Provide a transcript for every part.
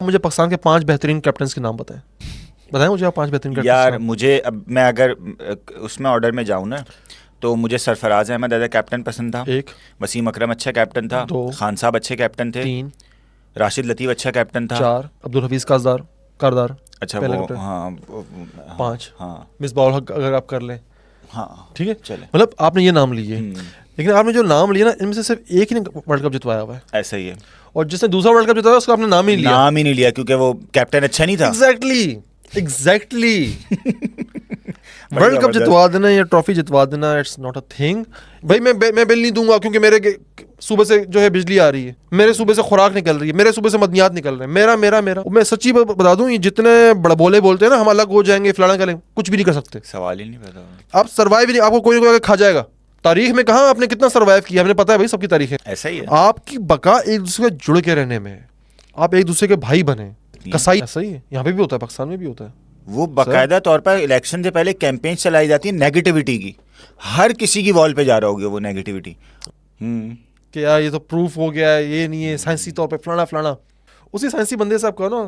मुझे पाकिस्तान के 5 बेहतरीन कैप्टन के नाम बताएं। बताएं मुझे आप 5 बेहतरीन कैप्टन। यार मुझे अब मैं अगर उसमें ऑर्डर में जाऊँ ना, तो मुझे सरफराज अहमद एज कैप्टन पसंद था। 1, वसीम अकरम अच्छा कैप्टन था। 2, खान साहब अच्छे कैप्टन थे। 3, राशिद लतीफ़ अच्छा कैप्टन था। 4, अब्दुल हफीज़ कारदार अच्छा पहला वो कैप्टन। हाँ 5, हाँ मिसबाह हक अगर आप कर लें, हाँ ठीक है। चले। मतलब आपने ये नाम लिए, हम्म, लेकिन आपने जो नाम लिया ना, इनमें से सिर्फ एक ही ने वर्ल्ड कप जितवाया हुआ है, ऐसा ही है। और जिसने दूसरा वर्ल्ड कप जितवाया उसका आपने नाम ही नहीं लिया। नाम ही नहीं लिया क्योंकि वो कैप्टन अच्छा नहीं था। एग्जैक्टली बड़ी वर्ल्ड कप जबरदस्त। जितवा देना या ट्रॉफी जितवा देना, इट्स नॉट अ थिंग। भाई मैं बिल नहीं दूंगा क्योंकि मेरे सूबे से जो है बिजली आ रही है, मेरे सूबे से खुराक निकल रही है, मेरे सूबे से मदनियात निकल रहे हैं, मेरा मेरा मेरा। मैं सच्ची बता दूं, ये जितने बड़बोले बोलते हैं ना, हम अलग हो जाएंगे, फलाना करेंगे, कुछ भी नहीं कर सकते। सवाल ही नहीं पैदा। आप सर्वाइव ही नहीं, आपको कोई ना कोई आके खा जाएगा। तारीख में कहा आपने कितना सर्वाइव किया, हमें पता है भाई, सबकी तारीख है। ऐसा ही है। आपकी बका एक दूसरे से जुड़ के रहने में है, आप एक दूसरे के भाई बने, कसाई। ऐसा ही है, यहाँ पे भी होता है, पाकिस्तान में भी होता है। वो बाकायदा तौर पर इलेक्शन से पहले कैंपेन चलाई जाती है नेगेटिविटी की। हर किसी की वॉल पे जा रहा होगा वो नेगेटिविटी। कि यार ये तो प्रूफ हो गया है, ये नहीं है साइंसी तौर पे फलाना फलाना। उसी साइंसी बंदे से आप कहो ना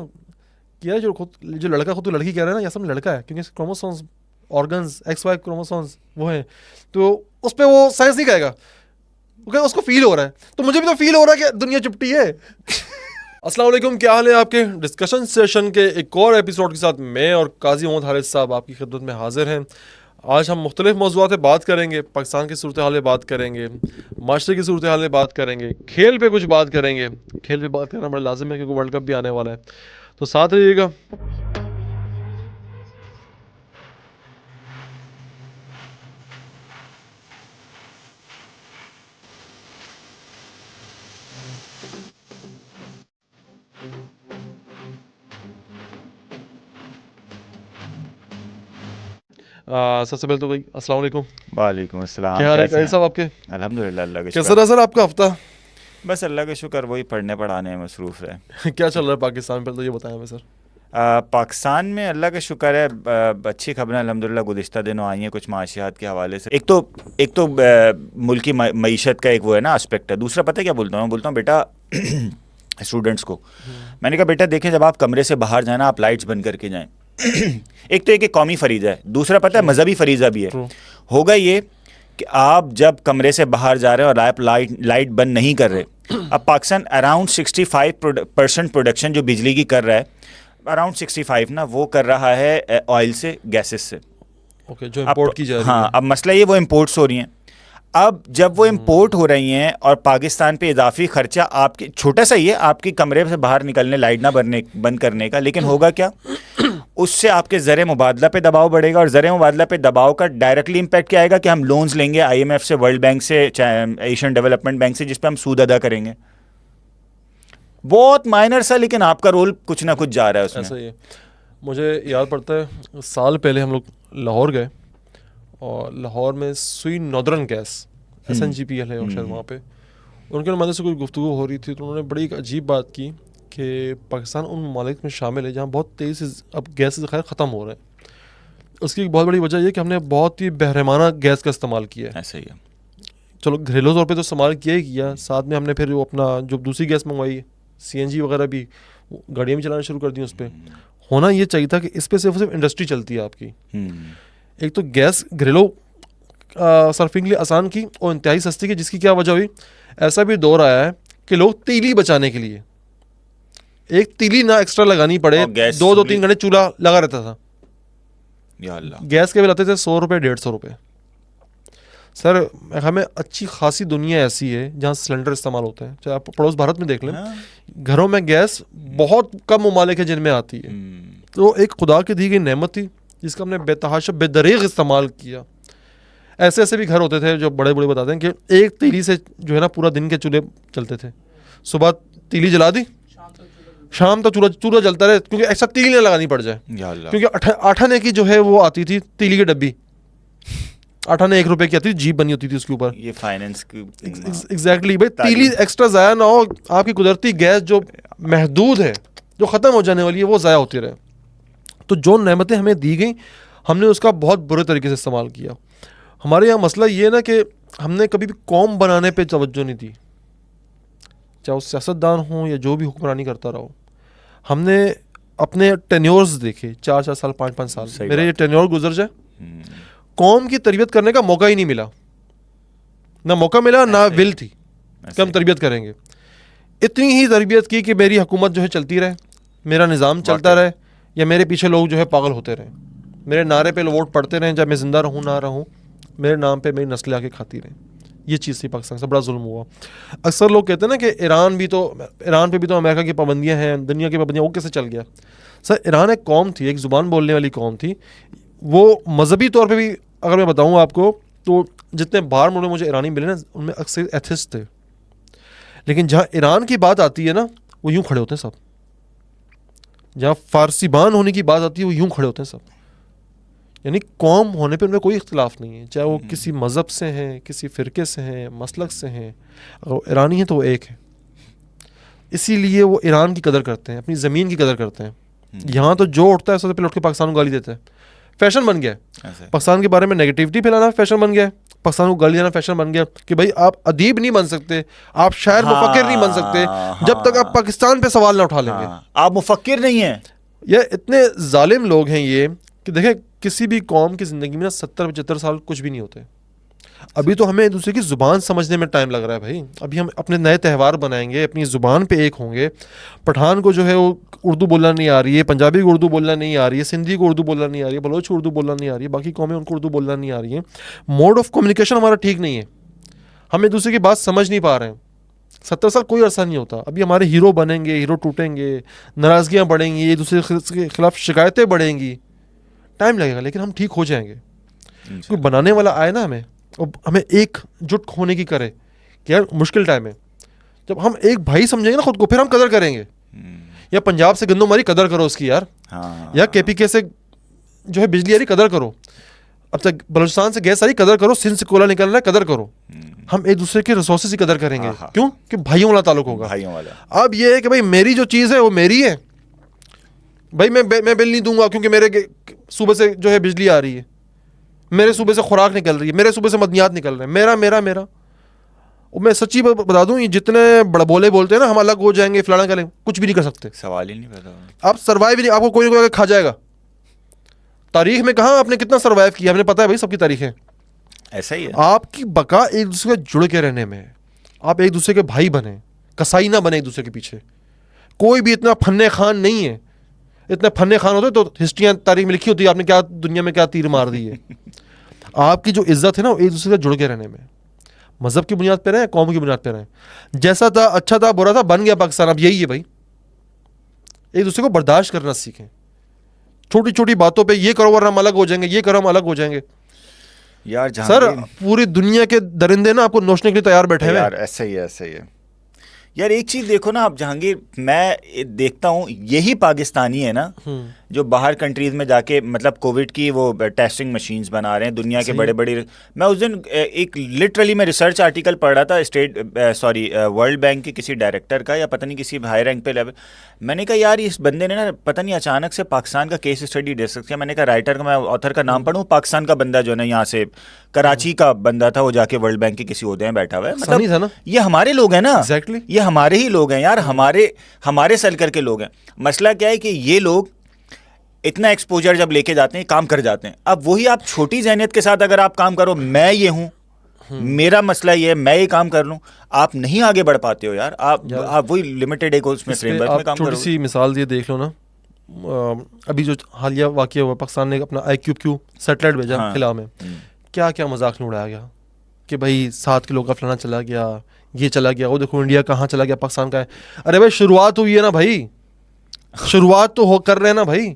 कि यार जो लड़का खुद तो लड़की कह रहा है ना, ये सब लड़का है क्योंकि क्रोमोसोम्स, ऑर्गन्स, XY क्रोमोसोम्स वो है, तो उस पर वो साइंस नहीं कहेगा, उसको फील हो रहा है। तो मुझे भी तो फील हो रहा है कि दुनिया चुपटी है। अस्सलाम वालेकुम, क्या हाल है आपके। डिस्कशन सेशन के एक और एपिसोड के साथ मैं और काजी मोहम्मद हारिस साहब आपकी खिदमत में हाजिर हैं। आज हम मुख्तलिफ मौज़ूआत पे बात करेंगे, पाकिस्तान की सूरत हाल पे बात करेंगे, माशरे की सूरत हाल पे बात करेंगे, खेल पे कुछ बात करेंगे। खेल पे बात करना बड़ा लाजिम है क्योंकि वर्ल्ड कप भी आने वाला है, तो साथ रहिएगा। सबसे पहले तो भाई अस्सलाम वालेकुम। वालेकुम अस्सलाम। क्या हाल है कैसे काजी हैं? साहब आपके। अल्हम्दुलिल्लाह, अल्लाह का कैसा शुक्र। रहा सर आपका हफ्ता। बस अल्लाह का शुक्र, वही पढ़ने पढ़ाने में मसरूफ़ है। क्या चल रहा है पाकिस्तान में, पहले तो ये बताएं हमें सर। पाकिस्तान में अल्लाह का शुक्र है, अच्छी खबरें अल्हम्दुलिल्लाह गुज़िश्ता दिनों आई हैं कुछ माशियात के हवाले से। एक तो मुल्क की मईशत का एक वो है ना एस्पेक्ट है। दूसरा पता है क्या बोलता हूँ, बोलता हूँ बेटा स्टूडेंट्स को, मैंने कहा बेटा देखें, जब आप कमरे से बाहर जाए ना, आप लाइट्स बंद करके जाएं। एक तो एक कौमी फरीज़ा है, दूसरा पता है मजहबी फरीज़ा भी है। होगा ये कि आप जब कमरे से बाहर जा रहे हो और आप लाइट बंद नहीं कर रहे, अब पाकिस्तान अराउंड 65% प्रोडक्शन जो बिजली की कर रहा है, अराउंड 65 ना, वो कर रहा है ऑयल से, गैसेस से। ओके, जो इंपोर्ट की जा रही है। हाँ, अब मसला ये वो इंपोर्ट्स हो रही हैं। अब जब वो इंपोर्ट हो रही हैं और पाकिस्तान पे इजाफी खर्चा आपके छोटा सा ही है, आपके कमरे से बाहर निकलने, लाइट ना बंद करने का, लेकिन होगा क्या, उससे आपके ज़र मुबादला पे दबाव बढ़ेगा, और ज़र मुबादला पे दबाव का डायरेक्टली इंपैक्ट क्या आएगा कि हम लोन्स लेंगे IMF से, वर्ल्ड बैंक से, एशियन डेवलपमेंट बैंक से, जिस पे हम सूद अदा करेंगे। बहुत माइनर सा, लेकिन आपका रोल कुछ ना कुछ जा रहा है उसमें। ऐसा ही है। मुझे याद पड़ता है साल पहले हम लोग लाहौर गए, और लाहौर में सुई नॉर्दर्न गैस SNGPL है और शायद वहाँ पे उनके नुमाइंदे से कोई गुफ्तगू हो रही थी, तो उन्होंने बड़ी एक अजीब बात की कि पाकिस्तान उन ममालिक में शामिल है जहाँ बहुत तेज़ी से अब गैस खैर ख़त्म हो रहे हैं। उसकी एक बहुत बड़ी वजह यह कि हमने बहुत ही बहरमाना गैस का इस्तेमाल किया है। ऐसा ही है। चलो घरेलू तौर पे तो इस्तेमाल किया ही किया, साथ में हमने फिर वो अपना जो दूसरी गैस मंगवाई, CNG वगैरह भी गाड़ियाँ भी चलाना शुरू कर दी उस पर। होना ये चाहिए था कि इस पर सिर्फ इंडस्ट्री चलती है आपकी। एक तो गैस घरेलू सर्फिंग के लिए आसान की और इंतहाई सस्ती की, जिसकी क्या वजह हुई, ऐसा भी दौर आया है कि लोग तीली बचाने के लिए एक तीली ना एक्स्ट्रा लगानी पड़े, 2-3 घंटे चूल्हा लगा रहता था। या अल्लाह। गैस के बिल आते थे 100 रुपये, 150 रुपये। सर हमें अच्छी खासी दुनिया ऐसी है जहाँ सिलेंडर इस्तेमाल होते हैं, चाहे आप पड़ोस भारत में देख लें। घरों में गैस बहुत कम ममालिक है जिनमें आती है। तो एक खुदा की दी गई नेमत थी जिसका हमने बेतहाशा बेदरीग इस्तेमाल किया। ऐसे ऐसे भी घर होते थे जो बड़े बड़े बताते हैं कि एक तीली से जो है ना पूरा दिन के चूल्हे चलते थे। सुबह तीली जला दी, शाम तक चूल्हा जलता रहे, क्योंकि ऐसा तीली ना लगानी पड़ जाए। क्योंकि 8 आने की जो है वो आती थी तीली की डब्बी, 8 आने 1 रुपए की आती थी, जीप बनी होती थी उसके ऊपर। ये फाइनेंस की एग्जैक्टली भाई, तीली एक्स्ट्रा ज़ाया ना हो, आपकी कुदरती गैस जो महदूद है, जो ख़त्म हो जाने वाली है, वो ज़ाया होती रहे। तो जो नेमतें हमें दी गई, हमने उसका बहुत बुरे तरीके से इस्तेमाल किया। हमारे यहाँ मसला ये ना कि हमने कभी भी कौम बनाने पे तवज्जो नहीं दी, चाहे वो सियासतदान हो या जो भी हुक्मरानी करता रहो। हमने अपने टेन्योर्स देखे, 4-4 साल, 5-5 साल, सही मेरे बात। ये टेन्योर गुजर जाए, कौम की तरबियत करने का मौका ही नहीं मिला, ना मौका मिला ना ऐसे ही। विल थी कि हम तरबियत करेंगे। इतनी ही तरबियत की कि मेरी हुकूमत जो है चलती रहे, मेरा निज़ाम चलता वाकई। रहे, या मेरे पीछे लोग जो है पागल होते रहें, मेरे नारे पे वोट पड़ते रहें, जब मैं ज़िंदा रहूँ ना रहूँ, मेरे नाम पे मेरी नस्लें आके खाती रहें। ये चीज़ थी पाकिस्तान से, बड़ा जुल्म हुआ। अक्सर लोग कहते हैं ना कि ईरान पे भी तो अमेरिका की पाबंदियाँ हैं, दुनिया की पाबंदियाँ, वो कैसे चल गया? सर, ईरान एक कौम थी, एक ज़ुबान बोलने वाली कौम थी। वो मजहबी तौर पे भी अगर मैं बताऊँ आपको, तो जितने बाहर मुल्क में मुझे ईरानी मिले ना, उनमें अक्सर एथिस्ट थे। लेकिन जहाँ ईरान की बात आती है ना, वो यूं खड़े होते हैं सब। जहाँ फारसीबान होने की बात आती है, वो यूं खड़े होते हैं सब। यानी कौम होने पे उनमें कोई इख्तिलाफ नहीं है, चाहे वो किसी मज़हब से हैं, किसी फ़िरके से हैं, मसलक से हैं। अगर वो ईरानी है तो वो एक है। इसीलिए वो ईरान की कदर करते हैं, अपनी ज़मीन की कदर करते हैं। यहाँ तो जो उठता है सबसे पहले उठ के पाकिस्तान को गाली देता है। फैशन बन गया है ऐसे। पाकिस्तान के बारे में नेगेटिविटी फैलाना, फैशन बन गया है पाकिस्तान को गाली देना, फैशन बन गया कि भाई आप अदीब नहीं बन सकते, आप शायर मुफक्किर नहीं बन सकते जब तक आप पाकिस्तान पे सवाल ना उठा लेंगे। आप मुफक्किर नहीं है। ये इतने जालिम लोग हैं ये कि देखें, किसी भी कौम की ज़िंदगी में ना 70-75 साल कुछ भी नहीं होते। अभी तो हमें एक दूसरे की ज़ुबान समझने में टाइम लग रहा है भाई। अभी हम अपने नए त्यौहार बनाएंगे, अपनी ज़ुबान पे एक होंगे। पठान को जो है वो उर्दू बोलना नहीं आ रही है, पंजाबी को उर्दू बोलना नहीं आ रही है, सिंधी को उर्दू बोलना नहीं आ रही है, बलोच को उर्दू बोलना नहीं आ रही है, बाकी कौमें उनको उर्दू बोलना नहीं आ रही है। मोड ऑफ कम्युनिकेशन हमारा ठीक नहीं है, हम एक दूसरे की बात समझ नहीं पा रहे हैं। 70 साल कोई अरसा नहीं होता। अभी हमारे हीरो बनेंगे, हीरो टूटेंगे, नाराज़गियाँ बढ़ेंगी, एक दूसरे के खिलाफ शिकायतें बढ़ेंगी, टाइम लगेगा, लेकिन हम ठीक हो जाएंगे। कोई बनाने वाला आए ना हमें, और हमें एकजुट होने की करे कि यार मुश्किल टाइम है। जब हम एक भाई समझेंगे ना खुद को, फिर हम कदर करेंगे। या पंजाब से गंदम मारी, कदर करो उसकी यार। हाँ। या केपीके से जो है बिजली आ रही, कदर करो। अब तक बलूचिस्तान से गैस आ रही, कदर करो। सिंध से कोयला निकल रहा है, कदर करो। हम एक दूसरे के रिसोर्सेज की कदर करेंगे। हाँ। क्यों? कि भाइयों वाला ताल्लुक होगा। भाइयों वाला। अब ये है कि भाई मेरी जो चीज़ है वो मेरी है भाई, मैं बिल नहीं दूंगा क्योंकि मेरे सूबे से जो है बिजली आ रही है, मेरे सूबे से खुराक निकल रही है, मेरे सूबे से मदनियात निकल रहे हैं, मेरा मेरा मेरा। और मैं सच्ची बता दूं, ये जितने बड़बोले बोलते हैं ना हम अलग हो जाएंगे फलाना करें, कुछ भी नहीं कर सकते। सवाल ही नहीं पैदा। आप सर्वाइव ही नहीं, आपको कोई ना कोई खा जाएगा। तारीख में कहाँ आपने कितना सर्वाइव किया, हमने पता है भाई, सबकी तारीख है। ऐसा ही है। आपकी बका एक दूसरे से जुड़ के रहने में है। आप एक दूसरे के भाई बने, कसाई ना बने एक दूसरे के पीछे। कोई भी इतना फन्ने खान नहीं है। इतने फन्ने खान होते तो हिस्ट्रियाँ तारीख में लिखी होती है, आपने क्या दुनिया में क्या तीर मार दी है। आपकी जो इज्जत है ना, वो एक दूसरे से जुड़ के रहने में। मजहब की बुनियाद पे रहें, कौम की बुनियाद पे रहें। जैसा था, अच्छा था, बुरा था, बन गया पाकिस्तान, अब यही है भाई। एक दूसरे को बर्दाश्त करना सीखें। छोटी छोटी बातों पे ये करो वरना हम अलग हो जाएंगे, ये करो हम अलग हो जाएंगे। यार सर, पूरी दुनिया के दरिंदे ना आपको नोचने के लिए तैयार बैठे हुए हैं। यार ऐसा ही है, ऐसा ही है। यार एक चीज देखो ना आप जहांगीर, मैं देखता हूँ यही पाकिस्तानी है ना जो बाहर कंट्रीज में जाके मतलब कोविड की वो टेस्टिंग मशीन्स बना रहे हैं दुनिया के बड़े बड़े। मैं उस दिन एक लिटरली मैं रिसर्च आर्टिकल पढ़ रहा था वर्ल्ड बैंक के किसी डायरेक्टर का या पता नहीं किसी हाई रैंक पे लेवल। मैंने कहा यार इस बंदे ने ना पता नहीं अचानक से पाकिस्तान का केस स्टडी दे सकते हैं। मैंने कहा राइटर का, मैं ऑथर का नाम पढ़ूँ, पाकिस्तान का बंदा जो है ना यहाँ से कराची का बंदा था, वो जाके वर्ल्ड बैंक के किसी ओहदे में बैठा हुआ है। था ना? ये हमारे लोग हैं ना। Exactly. ये हमारे ही लोग हैं यार, हमारे सर्कल के लोग हैं। मसला क्या है कि ये लोग इतना एक्सपोजर जब लेके जाते हैं, काम कर जाते हैं। अब वही आप छोटी जहनियत के साथ अगर आप काम करो, मैं ये हूं, मेरा मसला ये है, मैं ये काम कर लूं, आप नहीं आगे बढ़ पाते हो यार। आप वही लिमिटेड एक उसमें फ्रेमवर्क में काम करो। छोटी सी मिसाल दिए देख लो ना, अभी जो हालिया वाकया हुआ, पाकिस्तान ने अपना IQQ सैटेलाइट भेजा खिला में, क्या क्या मजाक नहीं उड़ाया गया कि भाई 7 किलो का फलाना चला गया, ये चला गया, वो देखो इंडिया कहाँ चला गया, पाकिस्तान का है। अरे भाई शुरुआत हुई है ना भाई, शुरुआत तो हो कर रहे हैं ना भाई।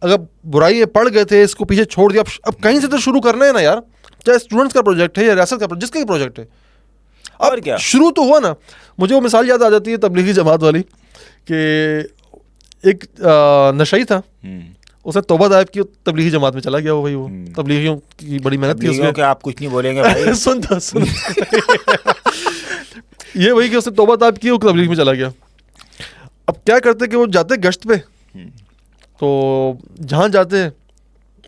अगर बुराई पड़ गए थे, इसको पीछे छोड़ दिया, अब कहीं से तो शुरू करना है ना यार। चाहे स्टूडेंट्स का प्रोजेक्ट है या रियासत का प्रोजेक्ट, जिसका भी प्रोजेक्ट है, और क्या शुरू तो हुआ ना। मुझे वो मिसाल याद आ जाती है तबलीगी जमात वाली कि एक नशई था, उसने तौबा दायब की, तबलीगी जमात में चला गया वो भाई। वो तबलीगियों की बड़ी मेहनत थी उसमें। आप कुछ नहीं बोलेंगे भाई। सुन ये वही कि उसने तौबा दायब की, वो तबलीग में चला गया। अब क्या करते कि वो जाते गश्त पे, तो जहाँ जाते,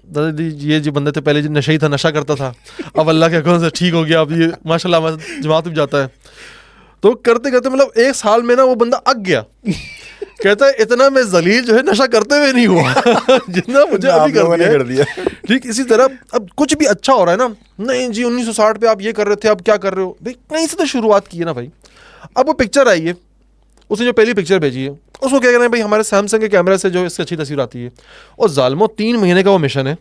दादा ये जो बंदे थे पहले जो नशा ही था, नशा करता था, अब अल्लाह के हुक्म से ठीक हो गया, अब ये माशाल्लाह जमात में जाता है। तो करते करते मतलब 1 साल में ना वो बंदा अक गया। कहता है इतना मैं जलील जो है नशा करते हुए नहीं हुआ जितना मुझे अभी कर दिया। ठीक इसी तरह अब कुछ भी अच्छा हो रहा है ना, नहीं जी 1960 पे आप ये कर रहे थे, अब क्या कर रहे हो भाई, कहीं से तो शुरुआत की है ना भाई। अब वो पिक्चर आई है, उसने जो पहली पिक्चर भेजी है उसको क्या कह रहे हैं भाई हमारे सैमसंग के कैमरे से जो इससे अच्छी तस्वीर आती है, और जालमो 3 महीने का वो मिशन है,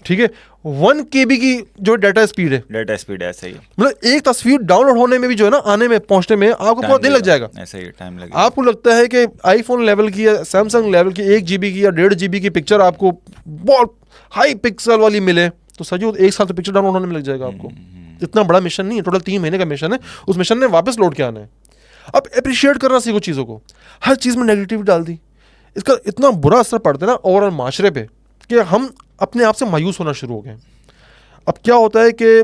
ठीक है, 1 KB की जो डाटा स्पीड है, डाटा स्पीड ऐसा ही है, मतलब एक तस्वीर डाउनलोड होने में भी जो है ना, आने में पहुंचने में आपको पूरा दिन लग जाएगा। ऐसा ही टाइम लगेगा। आपको लगता है कि आईफोन लेवल की या सैमसंग लेवल की 1 GB की या 1.5 GB की पिक्चर आपको बहुत हाई पिक्सल वाली मिले, तो सजो 1 साल तो पिक्चर डाउनलोड होने में लग जाएगा आपको। इतना बड़ा मिशन नहीं है, टोटल 3 महीने का मिशन है, उस मिशन ने वापस लौट के आना है। अब अप्रिशिएट करना सीखो चीज़ों को, हर चीज़ में नेगेटिविटी डाल दी, इसका इतना बुरा असर पड़ता है ना ओवरऑल माशरे पे कि हम अपने आप से मायूस होना शुरू हो गए। अब क्या होता है कि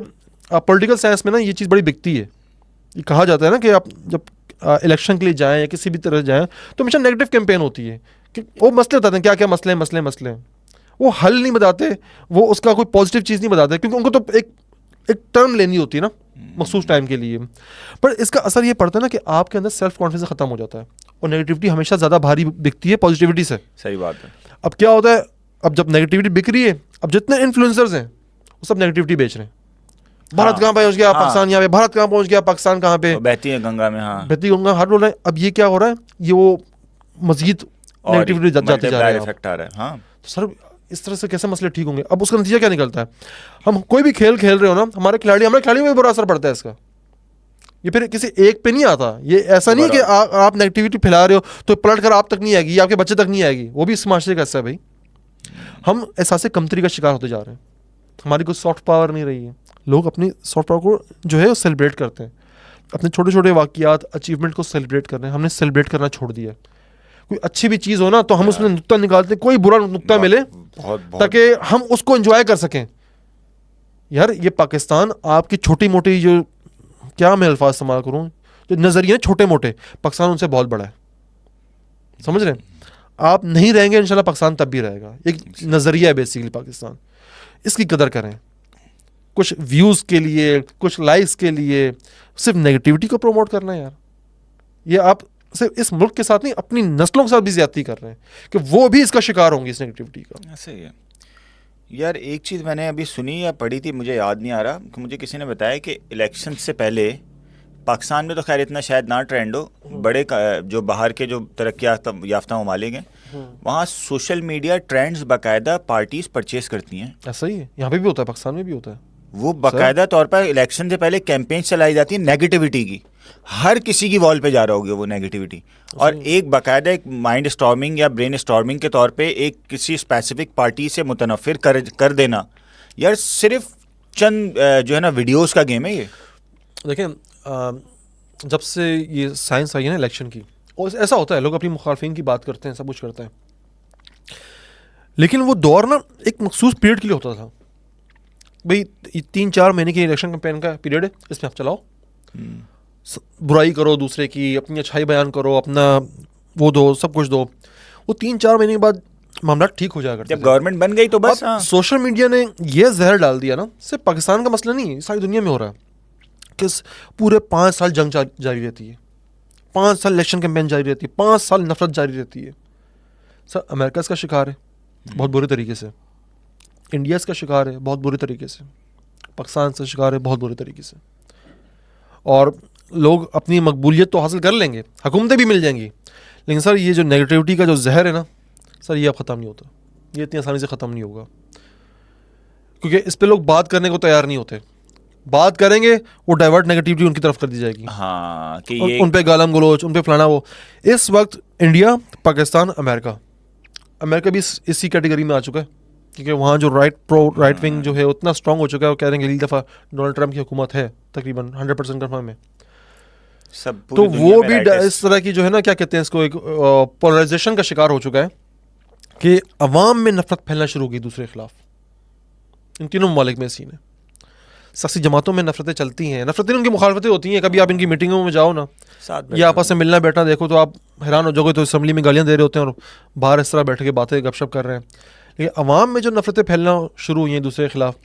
पॉलिटिकल साइंस में ना ये चीज़ बड़ी बिकती है, ये कहा जाता है ना कि आप जब इलेक्शन के लिए जाएं या किसी भी तरह जाएं तो हमेशा नेगेटिव कैंपेन होती है कि वो मसले बताते हैं, क्या क्या मसले हैं, वो हल नहीं बताते, वो उसका कोई पॉजिटिव चीज़ नहीं बताते, क्योंकि उनको तो एक टर्म लेनी होती है ना मखसूस टाइम के लिए। पर इसका असर ये पड़ता है ना कि आपके अंदर सेल्फ कॉन्फिडेंस खत्म हो जाता है, और नेगेटिविटी हमेशा ज़्यादा भारी दिखती है पॉजिटिविटी से। सही बात है। अब क्या होता है, अब जब नेगेटिविटी बिक रही है, अब जितने इन्फ्लुएंसर्स हैं वो सब नेगेटिविटी बेच रहे हैं। भारत कहाँ पहुंच गया, पाकिस्तान यहाँ पे, भारत कहाँ पहुंच गया, पाकिस्तान कहाँ पे, बहती है गंगा में, हाँ बहती गंगा हाथ बोल रहे हैं। अब ये क्या हो रहा है, ये वो मजीद नेगेटिविटी जाती जा रही है, इफेक्ट आ रहा है। हाँ तो सर इस तरह से कैसे मसले ठीक होंगे? अब उसका नतीजा क्या निकलता है, हम कोई भी खेल खेल रहे हो ना, हमारे खिलाड़ियों में भी बुरा असर पड़ता है इसका। ये फिर किसी एक पे नहीं आता, ये ऐसा नहीं कि आप नेगेटिविटी फैला रहे हो तो पलट कर आप तक नहीं आएगी, आपके बच्चे तक नहीं आएगी, वो भी इस माशरे का हिस्सा है भाई। हम एहसास कमतरी का शिकार होते जा रहे हैं, हमारी कोई सॉफ्ट पावर नहीं रही है। लोग अपनी सॉफ्ट पावर को जो है वो सेलिब्रेट करते हैं, अपने छोटे छोटे वाकियात अचीवमेंट को सेलिब्रेट कर रहे हैं। हमने सेलिब्रेट करना छोड़ दिया। कोई अच्छी भी चीज़ हो ना तो हम उसमें नुक्ता निकालते हैं, कोई बुरा नुक्ता मिले ताकि हम उसको एंजॉय कर सकें। यार ये पाकिस्तान आपकी छोटी मोटी जो, क्या मैं अल्फाज इस्तेमाल करूँ, जो नज़रिए छोटे मोटे, पाकिस्तान उनसे बहुत बड़ा है, समझ रहे हैं? आप नहीं रहेंगे इंशाल्लाह, पाकिस्तान तब भी रहेगा। एक नज़रिया है बेसिकली पाकिस्तान, इसकी कदर करें। कुछ व्यूज़ के लिए, कुछ लाइक्स के लिए सिर्फ नेगेटिविटी को प्रमोट करना है यार, ये आप सिर्फ इस मुल्क के साथ नहीं अपनी नस्लों के साथ भी ज्यादती कर रहे हैं कि वो भी इसका शिकार होंगे इस नेगेटिविटी का। ऐसे ही है यार। एक चीज़ मैंने अभी सुनी या पढ़ी थी, मुझे याद नहीं आ रहा, कि मुझे किसी ने बताया कि इलेक्शन से पहले पाकिस्तान में तो खैर इतना शायद ना ट्रेंड हो, बड़े जो बाहर के जो तरक्की याफ्ता ममालिक हैं वहाँ सोशल मीडिया ट्रेंड्स बाकायदा पार्टीज परचेज करती हैं। ऐसा ही है, यहाँ पे भी होता है, पाकिस्तान में भी होता है। वो बाकायदा तौर पर इलेक्शन से पहले कैंपेन चलाई जाती है नेगेटिविटी की, हर किसी की वॉल पे जा रहा होगी वो नेगेटिविटी, और एक बाकायदा एक माइंड स्टॉर्मिंग या ब्रेन स्टॉर्मिंग के तौर पे एक किसी स्पेसिफिक पार्टी से मुतनफ़िर कर देना। यार सिर्फ चंद जो है ना वीडियोस का गेम है ये। देखें जब से ये साइंस आई है ना इलेक्शन की, और ऐसा होता है लोग अपनी मुखालफिन की बात करते हैं, सब कुछ करते हैं, लेकिन वो दौर ना एक मखसूस पीरियड के लिए होता था। भाई 3-4 महीने की इलेक्शन कैंपेन का पीरियड है, इसमें आप चलाओ, बुराई करो दूसरे की, अपनी अच्छाई बयान करो, अपना वो दो, सब कुछ दो। वो 3-4 महीने के बाद मामला ठीक हो जाएगा। जब गवर्नमेंट बन गई तो बस सोशल मीडिया ने ये जहर डाल दिया ना, सिर्फ पाकिस्तान का मसला नहीं, सारी दुनिया में हो रहा है कि पूरे 5 साल जंग जारी रहती है, 5 साल इलेक्शन कैंपेन जारी रहती है, 5 साल नफरत जारी रहती है। सर अमेरिका इसका शिकार है बहुत बुरे तरीके से, इंडिया इसका शिकार है बहुत बुरे तरीके से, पाकिस्तान से शिकार है बहुत बुरे तरीके से। और लोग अपनी मकबूलियत तो हासिल कर लेंगे, हुकूमतें भी मिल जाएंगी, लेकिन सर ये जो नेगेटिविटी का जो जहर है ना सर, ये अब ख़त्म नहीं होता, ये इतनी आसानी से ख़त्म नहीं होगा, क्योंकि इस पे लोग बात करने को तैयार नहीं होते। बात करेंगे वो डाइवर्ट नेगेटिविटी उनकी तरफ कर दी जाएगी। हाँ कि ये उन पे गालम गलोच, उन पे फलाना वो। इस वक्त इंडिया, पाकिस्तान, अमेरिका भी इसी कैटेगरी में आ चुका है, क्योंकि वहाँ जो राइट विंग जो है उतना स्ट्रांग हो चुका है, वो कह रहे हैं कि अगली दफ़ा डोनाल्ड ट्रंप की हुकूमत है, तकरीबन 100% कंफर्म है। सब तो वो भी इस तरह की जो है ना, क्या कहते हैं इसको, एक पोलराइजेशन का शिकार हो चुका है कि अवाम में नफरत फैलना शुरू हो गई दूसरे के खिलाफ। इन तीनों ममालिक में सीन है, सियासी जमातों में नफरतें चलती हैं, नफरतें उनकी मुखालफतें होती हैं। कभी आप इनकी मीटिंगों में जाओ ना, या आपस में मिलना बैठना देखो तो आप हैरान हो जाओगे, तो असेंबली में गालियाँ दे रहे होते हैं और बाहर इस तरह बैठ के बातें गपशप कर रहे हैं। लेकिन अवाम में जो नफरतें फैलना शुरू हुई हैं दूसरे के खिलाफ,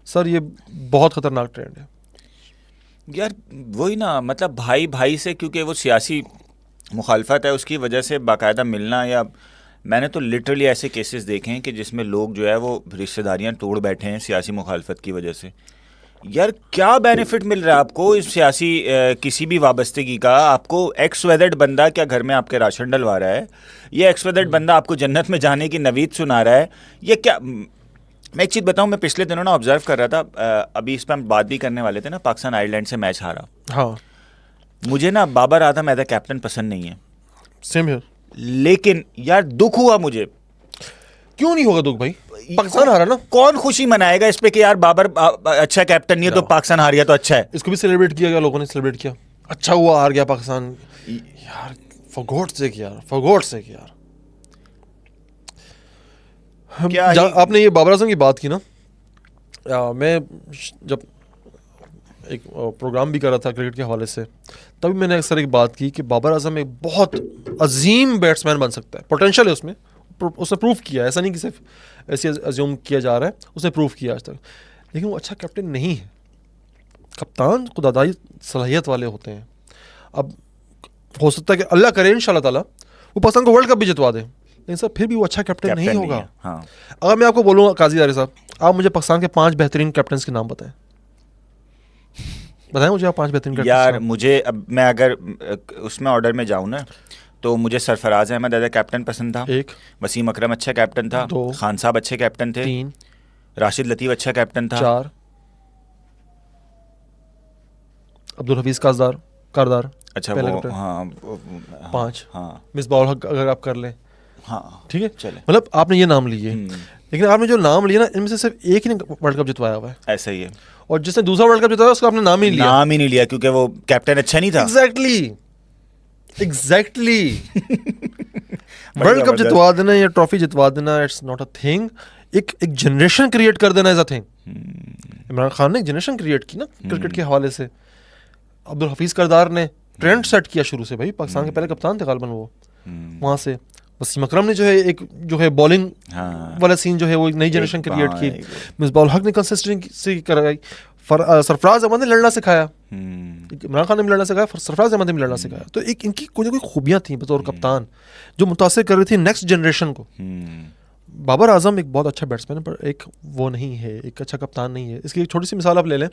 सर ये बहुत ख़तरनाक ट्रेंड है। यार वही ना, मतलब भाई भाई से, क्योंकि वो सियासी मुखालफत है उसकी वजह से बाकायदा मिलना, या मैंने तो लिटरली ऐसे केसेस देखे हैं कि जिसमें लोग जो है वो रिश्तेदारियां तोड़ बैठे हैं सियासी मुखालफत की वजह से। यार क्या बेनिफिट मिल रहा है आपको इस सियासी किसी भी वाबस्तगी का? आपको एक्स वेदेड बंदा क्या घर में आपके राशन डलवा रहा है? ये एक्स वेदेड बंदा आपको जन्नत में जाने की नवीद सुना रहा है? ये क्या? मैं एक चीज़ बताऊं, मैं पिछले दिनों ना ऑब्जर्व कर रहा था, अभी इस पर हम बात भी करने वाले थे ना, पाकिस्तान आयरलैंड से मैच हारा। हाँ, मुझे ना Babar Azam as a captain पसंद नहीं है, सेम हियर। लेकिन यार दुख हुआ मुझे। क्यों नहीं होगा दुख भाई? पाकिस्तान हारा ना। कौन खुशी मनाएगा इस पे कि यार बाबर अच्छा कैप्टन नहीं है तो पाकिस्तान हार गया तो अच्छा है? इसको भी सेलिब्रेट किया गया, लोगों ने सेलिब्रेट किया, अच्छा हुआ हार गया पाकिस्तान। यार फॉर गॉड सेक यार, फॉर गॉड सेक यार। क्या आपने ये बाबर आजम की बात की ना, मैं जब एक प्रोग्राम भी कर रहा था क्रिकेट के हवाले से, तभी मैंने अक्सर एक बात की कि बाबर आजम एक बहुत अजीम बैट्समैन बन सकता है, पोटेंशियल है उसमें, उसने प्रूव किया है, ऐसा नहीं कि सिर्फ ऐसे अज्यूम किया जा रहा है, उसने प्रूव किया आज तक। लेकिन वो अच्छा कैप्टन नहीं है। कप्तान खुदादाई सलाहियत वाले होते हैं। अब हो सकता है कि अल्लाह करे इंशाल्लाह ताला वो पाकिस्तान को वर्ल्ड कप भी जितवा दे, लेकिन सर फिर भी वो अच्छा कैप्टन नहीं होगा। हाँ। अगर मैं आपको बोलूँगा काजी दारी साहब, आप मुझे पाकिस्तान के 5 बेहतरीन कैप्टन के नाम बताएं, बताएं मुझे आप 5 बेहतरीन कैप्टन। यार मुझे, अब मैं अगर उसमें ऑर्डर में जाऊँ ना, तो मुझे सरफराज अहमद एज कैप्टन पसंद था, 1, वसीम अकरम अच्छा कैप्टन था, 2, खान साहब अच्छे कैप्टन थे, 3, राशिद लतीफ़ अच्छा कैप्टन था, 4, अब्दुल हफीज कारदार अच्छा पहला वो, कैप्टन, हाँ 5, हाँ मिसबाउल हक अगर आप कर लें, हाँ ठीक है। चले। मतलब आपने ये नाम लिए, लेकिन आपने जो नाम लिया ना, इनमें से सिर्फ एक ही ने वर्ल्ड कप जितवाया हुआ है, ऐसा ही है। और जिसने दूसरा वर्ल्ड कप जितवाया उसका आपने नाम ही नहीं लिया। नाम ही नहीं लिया क्योंकि वो कैप्टन अच्छा नहीं था। एग्जैक्टली वर्ल्ड कप जितवा देना या ट्रॉफी जितवा देना, इट्स नॉट अ थिंग। एक जनरेशन क्रिएट कर देना is a thing. Imran Khan ने एक जनरेशन क्रिएट की ना क्रिकेट के हवाले से। अब्दुल हफीज करदार ने ट्रेंड सेट किया शुरू से, भाई पाकिस्तान के पहले कप्तान थे गालबन वो, वहाँ से। वसीम अकरम ने जो है बॉलिंग वाला सीन जो है वो एक नई जनरेशन क्रिएट की। मिसबाउल हक ने कंसिस्टेंसी कराई। सरफराज अहमद ने लड़ना सिखाया, इमरान खान ने भी लड़ना सिखाया, सरफराज अहमद ने भी लड़ना सिखाया। तो एक इनकी कोई ना कोई खूबियाँ थी बतौर कप्तान जो मुतासिर कर रही थी नेक्स्ट जनरेशन को। बाबर आजम एक बहुत अच्छा बैट्समैन है, पर एक वो नहीं है, एक अच्छा कप्तान नहीं है। इसकी एक छोटी सी मिसाल आप ले लें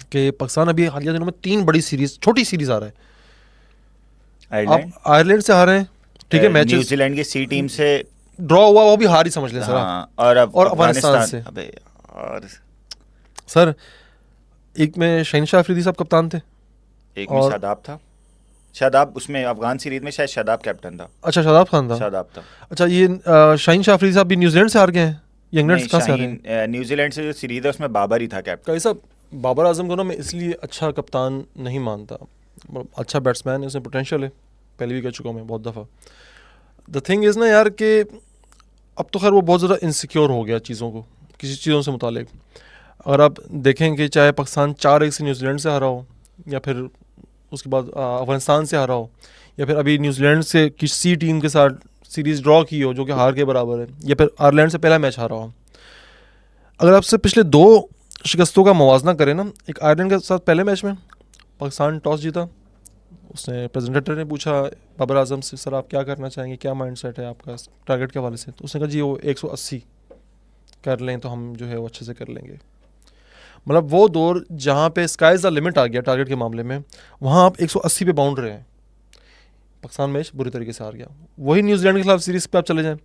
कि पाकिस्तान अभी हालिया दिनों में 3 बड़ी सीरीज, छोटी सीरीज आ रहा है। आप आयरलैंड से हारे हैं, ठीक है, मैचेस न्यूजीलैंड की सी टीम से ड्रॉ हुआ, वो भी हार ही समझ लें सर। हाँ, और अफगानिस्तान से। अबे और सर एक में शहनशाह अफरीदी साहब कप्तान थे, एक में शादाब था। शादाब उसमें अफगान सीरीज में शायद शादाब कैप्टन था। अच्छा, शादाब खान था, शादाब था। अच्छा, ये शाहीन शाह अफरीदी साहब भी न्यूजीलैंड से हार गए हैं। इंग्लैंड कहाँ से हारे हैं? न्यूजीलैंड से जो सीरीज है उसमें बाबर ही था कैप्टन। कैसा बाबर आजम को ना मैं इसलिए अच्छा कप्तान नहीं मानता। अच्छा बैट्समैन है, उसमें पोटेंशियल है, पहले भी कह चुका हूँ मैं बहुत दफ़ा। द थिंग इज़ ना यार कि अब तो खैर वो बहुत ज़्यादा इनसिक्योर हो गया चीज़ों को, किसी चीज़ों से मुतालिक। अगर आप देखें कि चाहे पाकिस्तान 4-1 से न्यूजीलैंड से हारा हो, या फिर उसके बाद अफगानिस्तान से हारा हो, या फिर अभी न्यूजीलैंड से किसी टीम के साथ सीरीज़ ड्रॉ की हो जो कि हार के बराबर है, या फिर आयरलैंड से पहला मैच हारा हो, अगर आपसे पिछले 2 शिकस्तों का मुवाजना करें ना, एक आयरलैंड के साथ पहले मैच में पाकिस्तान टॉस जीता, उसने प्रेजेंटेटर ने पूछा बाबर आजम से, सर आप क्या करना चाहेंगे, क्या माइंडसेट है आपका टारगेट के हवाले से? तो उसने कहा जी वो 180 कर लें तो हम जो है वो अच्छे से कर लेंगे। मतलब वो दौर जहाँ पे स्काई द लिमिट आ गया टारगेट के मामले में, वहाँ आप 180 पे बाउंड रहे हैं। पाकिस्तान मैच बुरी तरीके से हार गया। वही न्यूजीलैंड के खिलाफ सीरीज़ पे आप चले जाएँ,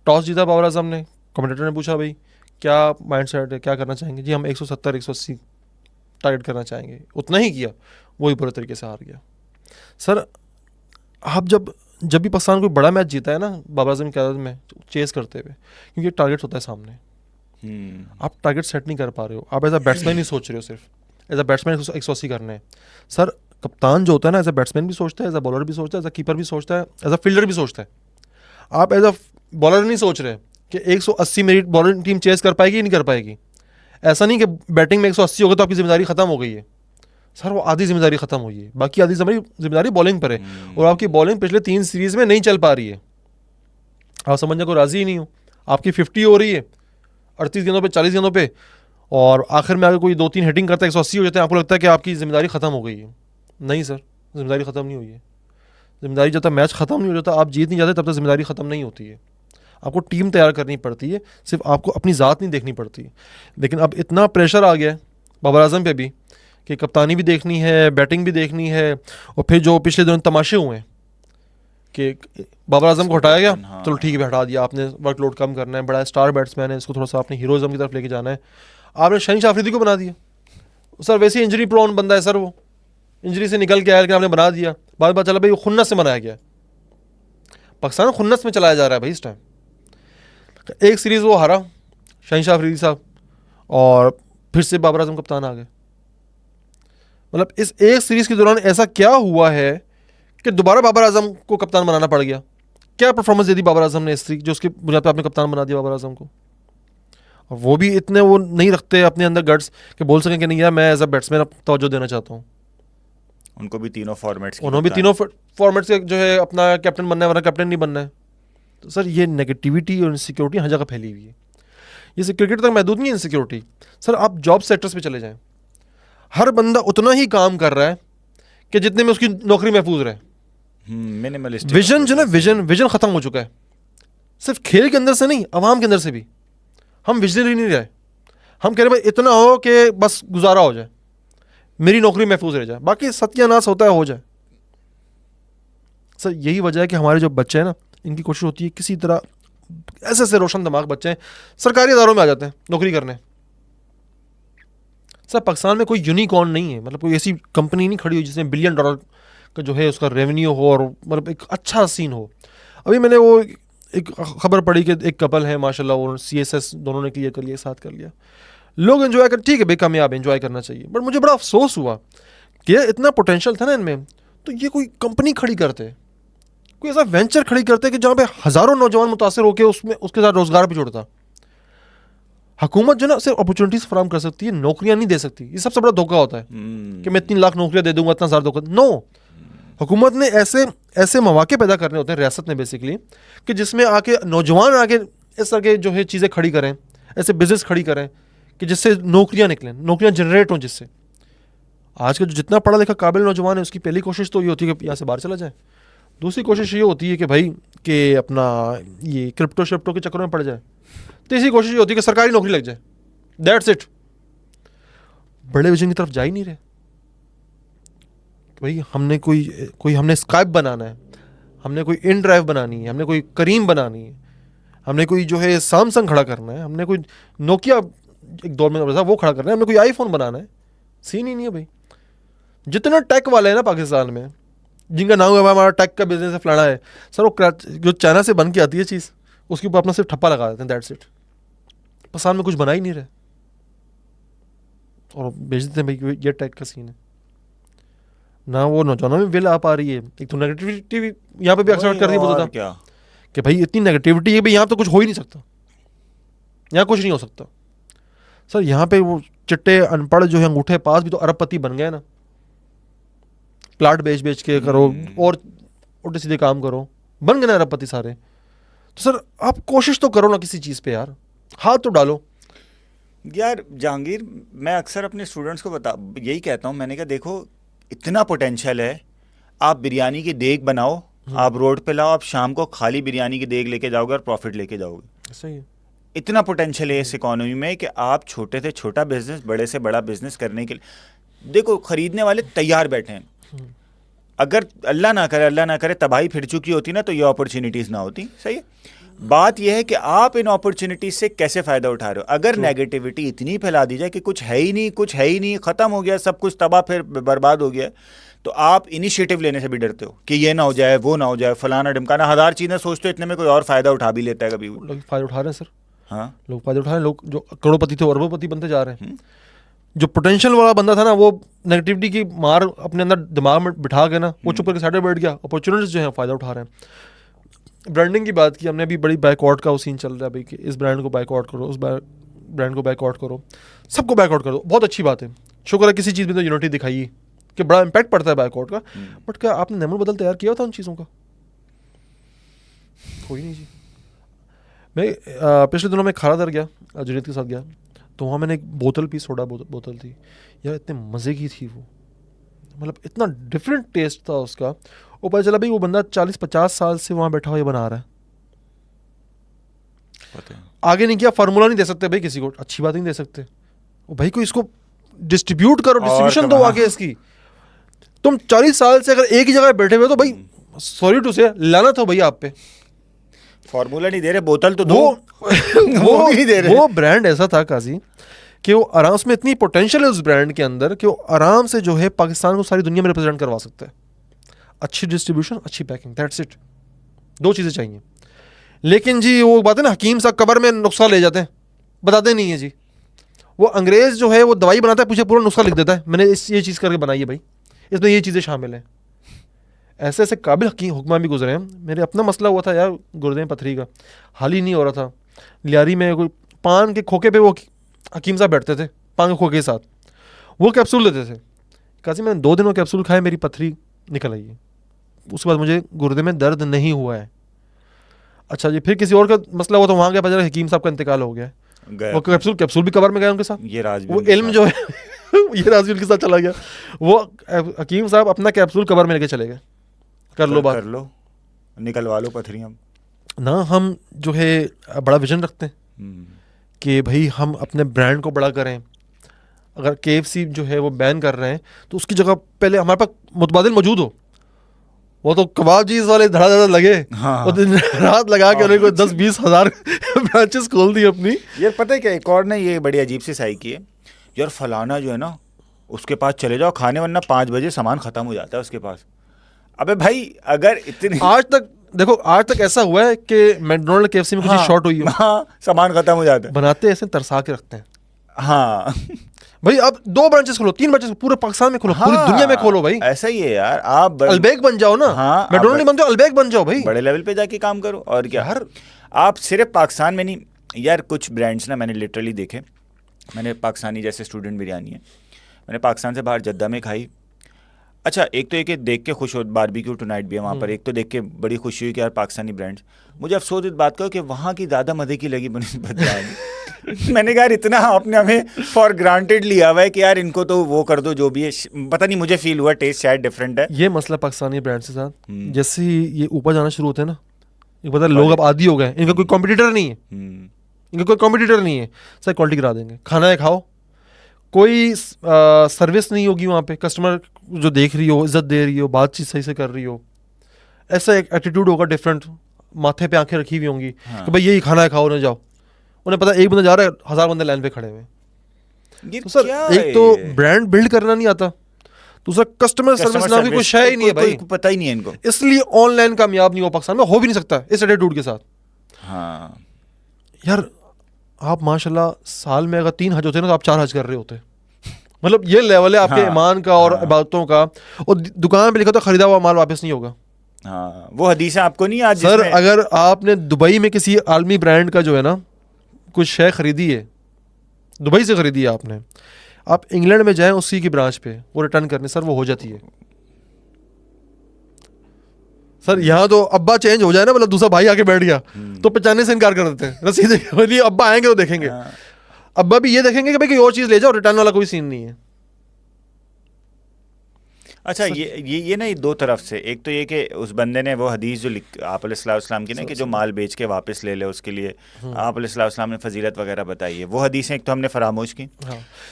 टॉस जीता बाबर आजम ने, कमेंटेटर ने पूछा भाई क्या माइंडसेट है, क्या करना चाहेंगे? जी हम 170-180 टारगेट करना चाहेंगे। उतना ही किया, वही बुरे तरीके से हार गया। सर आप जब भी पाकिस्तान कोई बड़ा मैच जीता है ना बाबर आजम की क़यादत में, चेस करते हुए, क्योंकि टारगेट होता है सामने, आप टारगेट सेट नहीं कर पा रहे हो, आप एज अ बैट्समैन ही सोच रहे हो, सिर्फ एज अ बैट्समैन 180 करने हैं। सर कप्तान जो होता है ना, एज अ बैट्समैन भी सोचता है, एज अ बॉलर भी सोचता है, एज अ कीपर भी सोचता है, एज अ फील्डर भी सोचता है। आप एज अ बॉलर नहीं सोच रहे कि 180 मेरी बॉलिंग टीम चेस कर पाएगी या नहीं कर पाएगी। ऐसा नहीं कि बैटिंग में 180 होगा तो आपकी जिम्मेदारी खत्म हो गई है। सर वो आधी जिम्मेदारी खत्म हुई है, बाकी आधी जिम्मेदारी बॉलिंग पर है, और आपकी बॉलिंग पिछले 3 सीरीज में नहीं चल पा रही है। आप समझने को राजी ही नहीं हो, आपकी 50 हो रही है 38 गेंदों पे, 40 गेंदों पे, और आखिर में अगर कोई 2-3 हिटिंग करता है 180 हो जाते हैं, आपको लगता है कि आपकी जिम्मेदारी ख़त्म हो गई है। नहीं सर, जिम्मेदारी ख़त्म नहीं हुई है। जिम्मेदारी जब तक मैच ख़त्म नहीं हो जाता, आप जीत नहीं जाते, तब तक जिम्मेदारी ख़त्म नहीं होती है। आपको टीम तैयार करनी पड़ती है, सिर्फ आपको अपनी ज़ात नहीं देखनी पड़ती। लेकिन अब इतना प्रेशर आ गया है बाबर आजम पे भी कि कप्तानी भी देखनी है, बैटिंग भी देखनी है, और फिर जो पिछले दिनों तमाशे हुए हैं कि बाबर आजम को हटाया गया, हाँ। चलो ठीक है हटा दिया, आपने वर्कलोड कम करना है, बड़ा स्टार बैट्समैन है, इसको थोड़ा सा अपने हीरोज़म की तरफ लेके जाना है, आपने शहीन अफरीदी को बना दिया। सर वैसे इंजरी प्रोन बंदा है सर, वो इंजरी से निकल के आया, लेकिन आपने बना दिया। बाद में चला भाई वो खुन्नस से बनाया गया। पाकिस्तान खुन्नस में चलाया जा रहा है भाई इस टाइम। एक सीरीज़ वो हारा शहीन अफरीदी साहब, और फिर से बाबर आजम कप्तान आ गए। मतलब इस एक सीरीज़ के दौरान ऐसा क्या हुआ है कि दोबारा बाबर आजम को कप्तान बनाना पड़ गया? क्या परफॉर्मेंस दे दी बाबर आजम ने इस सीरीज, जो उसके बुनियाद पर आपने कप्तान बना दिया बाबर आजम को? और वो भी इतने वो नहीं रखते अपने अंदर गट्स कि बोल सकें कि नहीं यार मैं एज अ बैट्समैन अब तवज्जो देना चाहता हूँ। उनको भी तीनों फॉर्मेट्स उन्होंने भी तीनों फॉर्मेट से जो है अपना कैप्टन बनना है, वरना कैप्टन नहीं बनना है। तो सर ये नेगेटिविटी और इनसिक्योरिटी हर जगह फैली हुई है। ये सिर्फ क्रिकेट तक महदूद नहीं है इनसिक्योरिटी। सर आप जॉब सेक्टर्स पे चले जाएं, हर बंदा उतना ही काम कर रहा है कि जितने में उसकी नौकरी महफूज रहे। मिनिमलिस्टिक विजन जो ना, विजन खत्म हो चुका है, सिर्फ खेल के अंदर से नहीं, अवाम के अंदर से भी। हम विजनरी नहीं रहे। हम कह रहे भाई इतना हो कि बस गुजारा हो जाए, मेरी नौकरी महफूज रह जाए, बाकी सत्यानाश होता है हो जाए। सर यही वजह है कि हमारे जो बच्चे हैं ना, इनकी कोशिश होती है किसी तरह, ऐसे ऐसे रोशन दिमाग बच्चे हैं सरकारी इदारों में आ जाते हैं नौकरी करने। सर पाकिस्तान में कोई यूनिकॉर्न नहीं है, मतलब कोई ऐसी कंपनी नहीं खड़ी हुई जिसमें $1 बिलियन का जो है उसका रेवेन्यू हो और मतलब एक अच्छा सीन हो। अभी मैंने वो एक खबर पढ़ी कि एक कपल है माशाल्लाह, वो CSS दोनों ने क्लियर कर लिया, साथ कर लिया, लोग एंजॉय कर, ठीक है भाई कामयाब, एंजॉय करना चाहिए। बट मुझे बड़ा अफसोस हुआ कि इतना पोटेंशियल था ना इनमें, तो ये कोई कंपनी खड़ी करते, कोई ऐसा वेंचर खड़ी करते कि जहाँ पे हज़ारों नौजवान मुतासर होकर उसमें उसके साथ रोज़गार भी जुड़ता। हुकूमत जो ना सिर्फ अपॉर्चुनिटीज फराम कर सकती है, नौकरियां नहीं दे सकती। ये सबसे बड़ा धोखा होता है कि मैं 3 लाख नौकरियां दे दूंगा, इतना सारा धोखा। नो, हुकूमत ने ऐसे ऐसे मौके पैदा करने होते हैं रियासत ने बेसिकली, कि जिसमें आके नौजवान आके इस तरह के जो है चीज़ें खड़ी करें, ऐसे बिजनेस खड़ी करें कि जिससे नौकरियां निकलें, नौकरियां जनरेट हों। जिससे आज का जो जितना पढ़ा लिखा काबिल नौजवान है, उसकी पहली कोशिश तो ये होती है कि यहाँ से बाहर चला जाए। दूसरी कोशिश ये होती है कि भाई कि अपना ये क्रिप्टो शिप्टो के चक्करों में पड़ जाए। तीसरी कोशिश ये होती है कि सरकारी नौकरी लग जाए। That's it. बड़े विजन की तरफ जा ही नहीं रहे। भाई हमने कोई हमने स्काइप बनाना है, हमने कोई इन ड्राइव बनानी है, हमने कोई करीम बनानी है, हमने कोई जो है सैमसंग खड़ा करना है, हमने कोई नोकिया एक दौर में वो खड़ा करना है, हमने कोई आईफोन बनाना है। सीन ही नहीं है भाई। जितना टेक वाले हैं ना पाकिस्तान में, जिनका नाम है हमारा टेक का बिजनेस है, फलाना है, सर वो जो चाइना से बन के आती है चीज़, उसके ऊपर अपना सिर्फ ठप्पा लगा देते हैं। That's it. पाकिस्तान में कुछ बना ही नहीं रहे और भेज देते हैं भाई ये टेक का सीन है ना। वो नौजवानों में विल आ पा रही है। एक तो नेगेटिविटी यहाँ पे भी एक्सेप्ट कर रही है बहुत क्या कि भाई इतनी नेगेटिविटी है भाई, यहाँ तो कुछ हो ही नहीं सकता, यहाँ कुछ नहीं हो सकता। सर यहाँ पे वो चिट्टे अनपढ़ जो है अंगूठे पास भी तो अरबपति बन गए ना। प्लाट बेच बेच के करो और उल्टे सीधे काम करो, बन गए ना अरबपति सारे। तो सर आप कोशिश तो करो ना किसी चीज़ पे यार, हाथ तो डालो। यार जहांगीर, मैं अक्सर अपने स्टूडेंट्स को यही कहता हूँ, मैंने कहा देखो इतना पोटेंशियल है, आप बिरयानी की देग बनाओ, आप रोड पे लाओ, आप शाम को खाली बिरयानी की देग लेके जाओगे और प्रॉफिट लेके जाओगे। सही है। इतना पोटेंशियल है इस इकोनॉमी में कि आप छोटे से छोटा बिजनेस, बड़े से बड़ा बिजनेस करने के लिए देखो खरीदने वाले तैयार बैठे हैं। अगर अल्लाह ना करे तबाही फिर चुकी होती ना, तो ये अपॉर्चुनिटीज़ ना होती। सही है। बात यह है कि आप इन अपॉर्चुनिटीज से कैसे फ़ायदा उठा रहे हो। अगर नेगेटिविटी इतनी फैला दी जाए कि कुछ है ही नहीं, ख़त्म हो गया, सब कुछ तबाह फिर बर्बाद हो गया, तो आप इनिशिएटिव लेने से भी डरते हो कि ये ना हो जाए, वो ना हो जाए, फलाना ढिमकाना, हज़ार चीज़ें सोचते हो, इतने में कोई और फ़ायदा उठा भी लेता है कभी। लोग फ़ायदा उठा रहे हैं सर। हाँ, लोग फ़ायदा उठा रहे हैं। लोग जो करोड़पति थे अरबोपति बनते जा रहे हैं। जो पोटेंशियल वाला बंदा था ना, वो नेगेटिविटी की मार अपने अंदर दिमाग में बिठा के ना, वो चुप करके साइड में बैठ गया। अपॉर्चुनिटीज जो है फ़ायदा उठा रहे हैं। ब्रांडिंग की बात की हमने, भी बड़ी बैकआउट का वो सीन चल रहा है भाई कि इस ब्रांड को बैकआउट करो, उस ब्रांड को बैकआउट करो, सबको बैकआउट करो। बहुत अच्छी बात है, शुक्र है किसी चीज़ में तो यूनिटी दिखाई कि बड़ा इम्पैक्ट पड़ता है बैकआउट का। बट क्या आपने नेमल बदल तैयार किया था उन चीज़ों का? कोई नहीं जी। मैं पिछले दिनों में खारादर गया, जुनेद के साथ गया, तो वहाँ मैंने एक बोतल पी, सोडा बोतल थी यार, इतने मज़े की थी वो, मतलब इतना डिफरेंट टेस्ट था उसका। और पता चला भाई वो बंदा 40-50 साल से वहाँ बैठा हुआ ये बना रहा है। आगे नहीं किया, फार्मूला नहीं दे सकते भाई किसी को, अच्छी बात नहीं दे सकते, वो भाई को इसको डिस्ट्रीब्यूट करो, डिस्ट्रीब्यूशन दो आगे इसकी। तुम 40 साल से अगर एक ही जगह बैठे हुए तो भाई सॉरी टू से लानत हो भैया आप पे। फॉर्मूला नहीं दे रहे, बोतल तो दो। वो भी नहीं दे रहे। वो ब्रांड ऐसा था काजी कि वो आराम से, इतनी पोटेंशियल है उस ब्रांड के अंदर कि वो आराम से जो है पाकिस्तान को सारी दुनिया में रिप्रेजेंट करवा सकता है। अच्छी डिस्ट्रीब्यूशन, अच्छी पैकिंग, दैट्स इट, 2 चीज़ें चाहिए। लेकिन जी वो बात है ना, हकीम साहब कब्र में नुस्खा ले जाते हैं, बताते नहीं है जी। वो अंग्रेज़ जो है वो दवाई बनाता है, पीछे पूरा नुस्खा लिख देता है, मैंने ये चीज़ करके बनाई है भाई, इसमें ये चीज़ें शामिल हैं। ऐसे ऐसे काबिल हकीम हुक्मा भी गुजरे हैं। मेरे अपना मसला हुआ था यार गुर्दे में पथरी का, हाल ही नहीं हो रहा था। लियारी में कोई पान के खोखे पे वो हकीम साहब बैठते थे, पान के खोखे के साथ वो कैप्सूल लेते थे। काजी मैंने 2 दिन वो कैप्सूल खाए, मेरी पथरी निकल आई है, उसके बाद मुझे गुर्दे में दर्द नहीं हुआ है। अच्छा जी, फिर किसी और का मसला हुआ तो वहाँ गया, पता चला हकीम साहब का इंतकाल हो गया, वो कैप्सूल भी कबर में गया उनके साथ। ये राज भी वो उनके इल्म साथ। जो है ये राज के साथ चला गया। वो हकीम साहब अपना कैप्सूल कबर में लेके चले गए, कर लो बात, कर लो, निकलवा लो पथरियाँ। ना हम जो है बड़ा विजन रखते हैं कि भाई हम अपने ब्रांड को बड़ा करें। अगर KFC जो है वो बैन कर रहे हैं तो उसकी जगह पहले हमारे पास मुतबादिल मौजूद हो। वो तो कबाब चीज़ वाले धड़ा लगे, हाँ। वो दिन रात लगा के उन्हें कोई 10-20 हज़ार ब्रांचेस खोल दी अपनी। यार पता है क्या, एक और ना ये बड़ी अजीब सी साइकी है यार, फलाना जो है ना उसके पास चले जाओ खाने, वरना 5 बजे सामान खत्म हो जाता है उसके पास। अबे भाई अगर इतनी आज तक देखो, आज तक ऐसा हुआ है कि मैकडोनल्ड KFC में कुछ हाँ, शॉर्ट हुई हो, हाँ, सामान खत्म हो जाता है। बनाते ऐसे तरसा के रखते हैं। हाँ भाई अब 2 ब्रांचेस खोलो, 3 ब्रांचेस पूरे पाकिस्तान में खोलो, पूरी हाँ, दुनिया में खोलो भाई। ऐसा ही है यार, आप अलबेक बन जाओ ना। हाँ, मैकडोनल्ड नहीं बनते, अलबेक बन जाओ भाई, बड़े लेवल पे जाके काम करो। और क्या यार, आप सिर्फ पाकिस्तान में नहीं यार, कुछ ब्रांड्स ना मैंने लिटरली देखे। मैंने पाकिस्तानी जैसे स्टूडेंट बिरयानी है, मैंने पाकिस्तान से बाहर जद्दा में खाई। अच्छा, एक तो एक देख के खुश हो, बारबेक्यू टुनाइट भी है वहाँ पर, एक तो देख के बड़ी खुशी हुई कि यार पाकिस्तानी ब्रांड्स। मुझे अफसोस इस बात का कि वहाँ की ज़्यादा मज़े की लगी बनिस्बत। मैंने कहा यार इतना आपने हमें फॉर ग्रांटेड लिया हुआ है कि यार इनको तो वो कर दो जो भी है। पता नहीं, मुझे फील हुआ टेस्ट शायद डिफरेंट है। ये मसला पाकिस्तानी ब्रांड के साथ, जैसे ही ये ऊपर जाना शुरू होते हैं ना, ये पता है लोग अब आदी हो गए, इनका कोई कॉम्पिटिटर नहीं है, इनका कोई कॉम्पिटिटर नहीं है, सर क्वालिटी गिरा देंगे, खाना है खाओ, कोई सर्विस नहीं होगी वहाँ पे, कस्टमर जो देख रही हो, इज्जत दे रही हो, बातचीत सही से कर रही हो, ऐसा एक एटीट्यूड होगा डिफरेंट, माथे पे आंखें रखी हुई होंगी कि भाई यही खाना है खाओ ना जाओ। उन्हें पता एक बंदा जा रहा है, 1000 बंदे लाइन पे खड़े हुए। तो सर एक तो ब्रांड बिल्ड करना नहीं आता, दूसरा कस्टमर सर्विस नाम की कोई शय ही नहीं है भाई, पता ही नहीं है इनको। इसलिए ऑनलाइन कामयाब नहीं हो पाकिस्तान में, हो भी नहीं सकता इस एटीट्यूड के साथ। हाँ यार आप माशाल्लाह साल में अगर 3 हज होते ना तो आप 4 हज कर रहे होते, मतलब ये लेवल है आपके ईमान का और इबादतों का। और दुकान पे लिखा तो खरीदा हुआ माल वापस नहीं होगा। हाँ, वो हदीसें आपको नहीं आज सर अगर आपने दुबई में किसी आलमी ब्रांड का जो है ना कुछ शय खरीदी है, दुबई से खरीदी है आपने, आप इंग्लैंड में जाएं उसी की ब्रांच पे वो रिटर्न करने, सर वो हो जाती है। सर यहाँ तो अब्बा चेंज हो जाए ना, मतलब दूसरा भाई आके बैठ गया तो पहचानने से इनकार कर देते हैं, रसीद अब्बा आएंगे तो देखेंगे, अब्बा भी ये देखेंगे कि भाई कोई और चीज़ ले जाओ, रिटर्न वाला कोई सीन नहीं है। अच्छा, ये ना ये 2 तरफ से, एक तो ये कि उस बंदे ने वो हदीस जो आप अलैहिस्सलाम की ना कि जो माल बेच के वापस ले ले उसके लिए आप अलैहिस्सलाम ने फजीलत वगैरह बताई है, वो हदीसें एक तो हमने फरामोश की।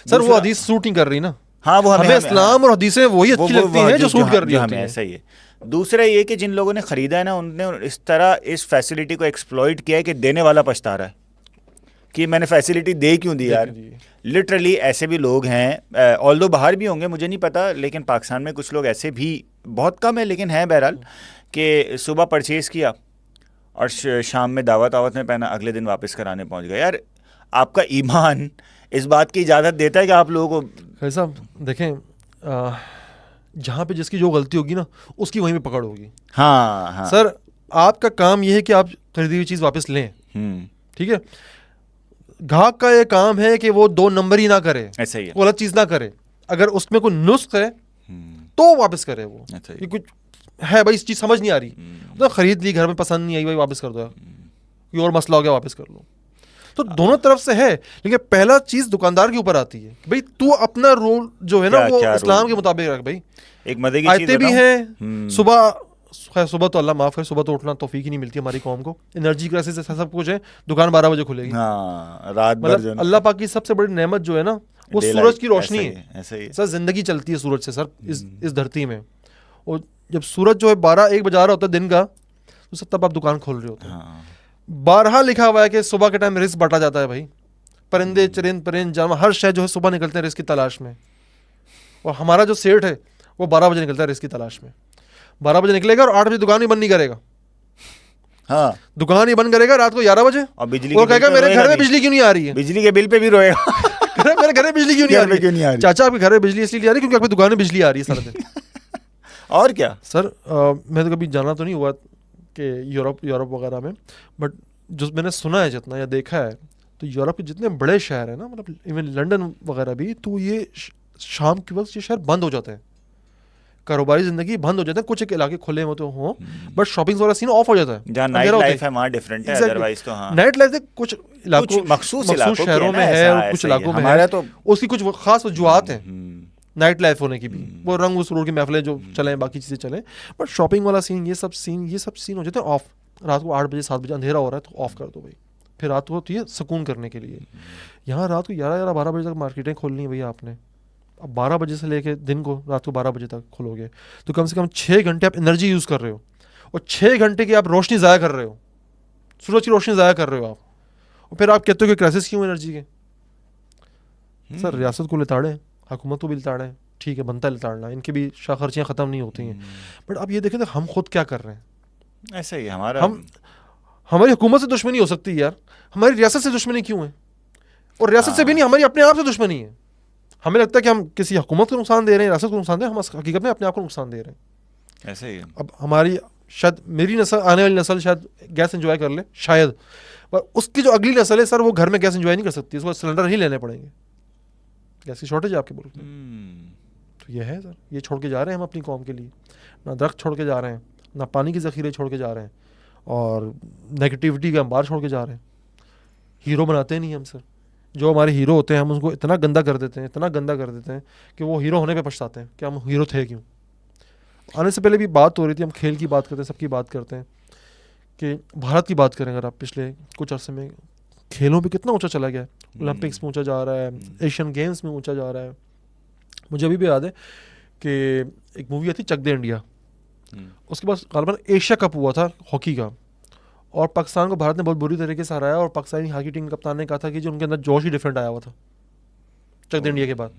सर वो हदीस सूट नहीं कर रही ना। हाँ, वो हमें इस्लाम और हदीसें वही अच्छी लगती हैं जो सूट कर रही होती हैं। ऐसा ही है। दूसरा ये कि जिन लोगों ने खरीदा है ना, उनने इस तरह इस फैसिलिटी को एक्सप्लॉइट किया है कि देने वाला पछता रहा है कि मैंने फैसिलिटी दे क्यों दी यार। लिटरली ऐसे भी लोग हैं, ऑल्दो बाहर भी होंगे मुझे नहीं पता, लेकिन पाकिस्तान में कुछ लोग ऐसे भी बहुत कम है लेकिन हैं बहरहाल, कि सुबह परचेज़ किया और शाम में दावत में पहना, अगले दिन वापस कराने पहुंच गए। यार आपका ईमान इस बात की इजाज़त देता है कि आप लोगों को ऐसा देखें, जहाँ पे जिसकी जो गलती होगी ना उसकी वहीं पे पकड़ होगी। हाँ हाँ सर आपका काम ये है कि आप खरीदी हुई चीज़ वापस लें, ठीक है। ग्राहक का ये काम है कि वो 2 नंबर ही ना करे, ऐसा ही है, वो गलत चीज़ ना करे, अगर उसमें कोई नुस्ख है तो वापस करे। वो ये कुछ है भाई, इस चीज़ समझ नहीं आ रही तो खरीद ली, घर में पसंद नहीं आई भाई वापस कर दो, कोई और मसला हो गया वापस कर लो। तो दोनों तरफ से है, लेकिन पहला चीज दुकानदार के ऊपर आती है कि भाई तू अपना रोल जो है ना क्या- वो क्या इस्लाम रोल? के मुताबिक रख भाई। एक मजे की चीज आयतें भी बताऊं? हैं, सुबह खैर सुबह तो अल्लाह माफ करे, सुबह तो उठना तौफीक ही नहीं मिलती हमारी कौम को, एनर्जी क्राइसिस से सब कुछ है, दुकान 12 बजे खुलेगी। हाँ, रात भर जो मतलब अल्लाह पाक की सबसे बड़ी नेमत जो है ना वो Daylight, सूरज की रोशनी ऐसा ही है। ऐसा ही है। सर जिंदगी चलती है सूरज से सर, इस धरती में। और जब सूरज जो है 12-1 बजा रहा होता है दिन का, तो सब तब आप दुकान खोल रहे होते हैं। हाँ, 12 लिखा हुआ है कि सुबह के टाइम रिस्क बांटा जाता है भाई, परिंदे चरिंद जानवर हर शय जो है सुबह निकलते हैं रिस्क की तलाश में, और हमारा जो सेठ है वो 12 बजे निकलता है रिस्क की तलाश में। 12 बजे निकलेगा और 8 बजे दुकान ही बंद नहीं करेगा, हाँ, दुकान ही बंद करेगा रात को 11 बजे, और बिजली और के बिल कहेगा पे मेरे रोएगा घर में नहीं। बिजली क्यों नहीं आ रही है। बिजली के बिल पे भी रोएगा। मेरे घर में बिजली क्यों नहीं आ घर में रही क्यों नहीं आ है। रही? चाचा आपके घर में बिजली इसलिए नहीं आ रही क्योंकि आपकी दुकान में बिजली आ रही है सारा दिन। और क्या? सर मैं तो कभी जाना तो नहीं हुआ कि यूरोप वगैरह में, बट जो मैंने सुना है जितना या देखा है, तो यूरोप के जितने बड़े शहर हैं ना, मतलब इवन लंदन वगैरह भी, तो ये शाम के वक्त ये शहर बंद हो जाते हैं, कारोबारी जिंदगी बंद हो जाते हैं। कुछ एक इलाके खुले होते हों, बट शॉपिंग वाला सीन ऑफ हो जाता है, जहाँ नाइट अंधेरा होता लाइफ है वहाँ डिफरेंट है, Exactly. अदरवाइज तो हाँ, नाइट लाइफ कुछ इलाकों मखसूस इलाकों की शहरों है ना, में है ऐसा- और ऐसा कुछ ही है। इलाकों में हमारा है, तो उसकी कुछ खास वजूहत हैं हम्म, नाइट लाइफ होने की भी, वो रंग उस रोड की महफिलें जो चलें, बाकी चीज़ें चलें, बट शॉपिंग वाला सीन ये सब सीन हो जाते हैं ऑफ। रात को 8 बजे 7 बजे अंधेरा हो रहा है तो ऑफ कर दो भाई, फिर रात को होती है सुकून करने के लिए। यहाँ रात को 11-12 बजे तक मार्केटें खोलनी है भैया आपने, अब 12 बजे से लेके दिन को रात को 12 बजे तक खोलोगे तो कम से कम 6 घंटे आप एनर्जी यूज़ कर रहे हो, और 6 घंटे की आप रोशनी ज़ाया कर रहे हो, सूरज की रोशनी ज़ाया कर रहे हो आप, और फिर आप कहते हो कि क्राइसिस क्यों एनर्जी के। सर रियासत को लिताड़ें, हुकूमत को भी लिताड़ें, ठीक है बनता है लिताड़ना, इनकी भी शाखर्चियाँ ख़त्म नहीं होती हैं, बट अब ये देखें तो हम खुद क्या कर रहे हैं। ऐसा ही है हमारा। हमारी हुकूमत से दुश्मनी हो सकती है यार, हमारी रियासत से दुश्मनी क्यों है? और रियासत से भी नहीं, हमारी अपने आप से दुश्मनी है। हमें लगता है कि हम किसी हुकूमत को नुकसान दे रहे हैं, रियासत को नुकसान दे रहे हैं, हम हकीकत में अपने आप को नुकसान दे रहे हैं। ऐसा ही है। अब हमारी शायद मेरी नस्ल, आने वाली नस्ल शायद गैस एंजॉय कर ले शायद, पर उसकी जो अगली नस्ल है सर वो घर में गैस एंजॉय नहीं कर सकती, उसको सिलेंडर ही लेने पड़ेंगे। गैस की शॉर्टेज है आपके मुल्क में, तो ये है सर, ये छोड़ के जा रहे हैं हम अपनी कौम के लिए, ना दरख्त छोड़ के जा रहे हैं, ना पानी के ज़ख़ीरे छोड़ के जा रहे हैं, और नेगेटिविटी का अंबार छोड़ के जा रहे हैं। हीरो बनाते नहीं हम सर, जो हमारे हीरो होते हैं हम उसको इतना गंदा कर देते हैं, इतना गंदा कर देते हैं कि वो हीरो होने पे पछताते हैं कि हम हीरो थे क्यों। आने से पहले भी बात हो रही थी, हम खेल की बात करते हैं, सबकी बात करते हैं, कि भारत की बात करें अगर आप, पिछले कुछ अर्से में खेलों पे कितना ऊंचा चला गया है, ओलंपिक्स में ऊंचा जा रहा है, एशियन गेम्स में ऊंचा जा रहा है। मुझे अभी भी याद है कि एक मूवी आई थी चक दे इंडिया, उसके बाद गालिबन एशिया कप हुआ था हॉकी का, और पाकिस्तान को भारत ने बहुत बुरी तरीके से हराया, और पाकिस्तानी हॉकी टीम के कप्तान ने कहा था कि जो उनके अंदर जोश ही डिफरेंट आया हुआ था चक दे इंडिया के बाद,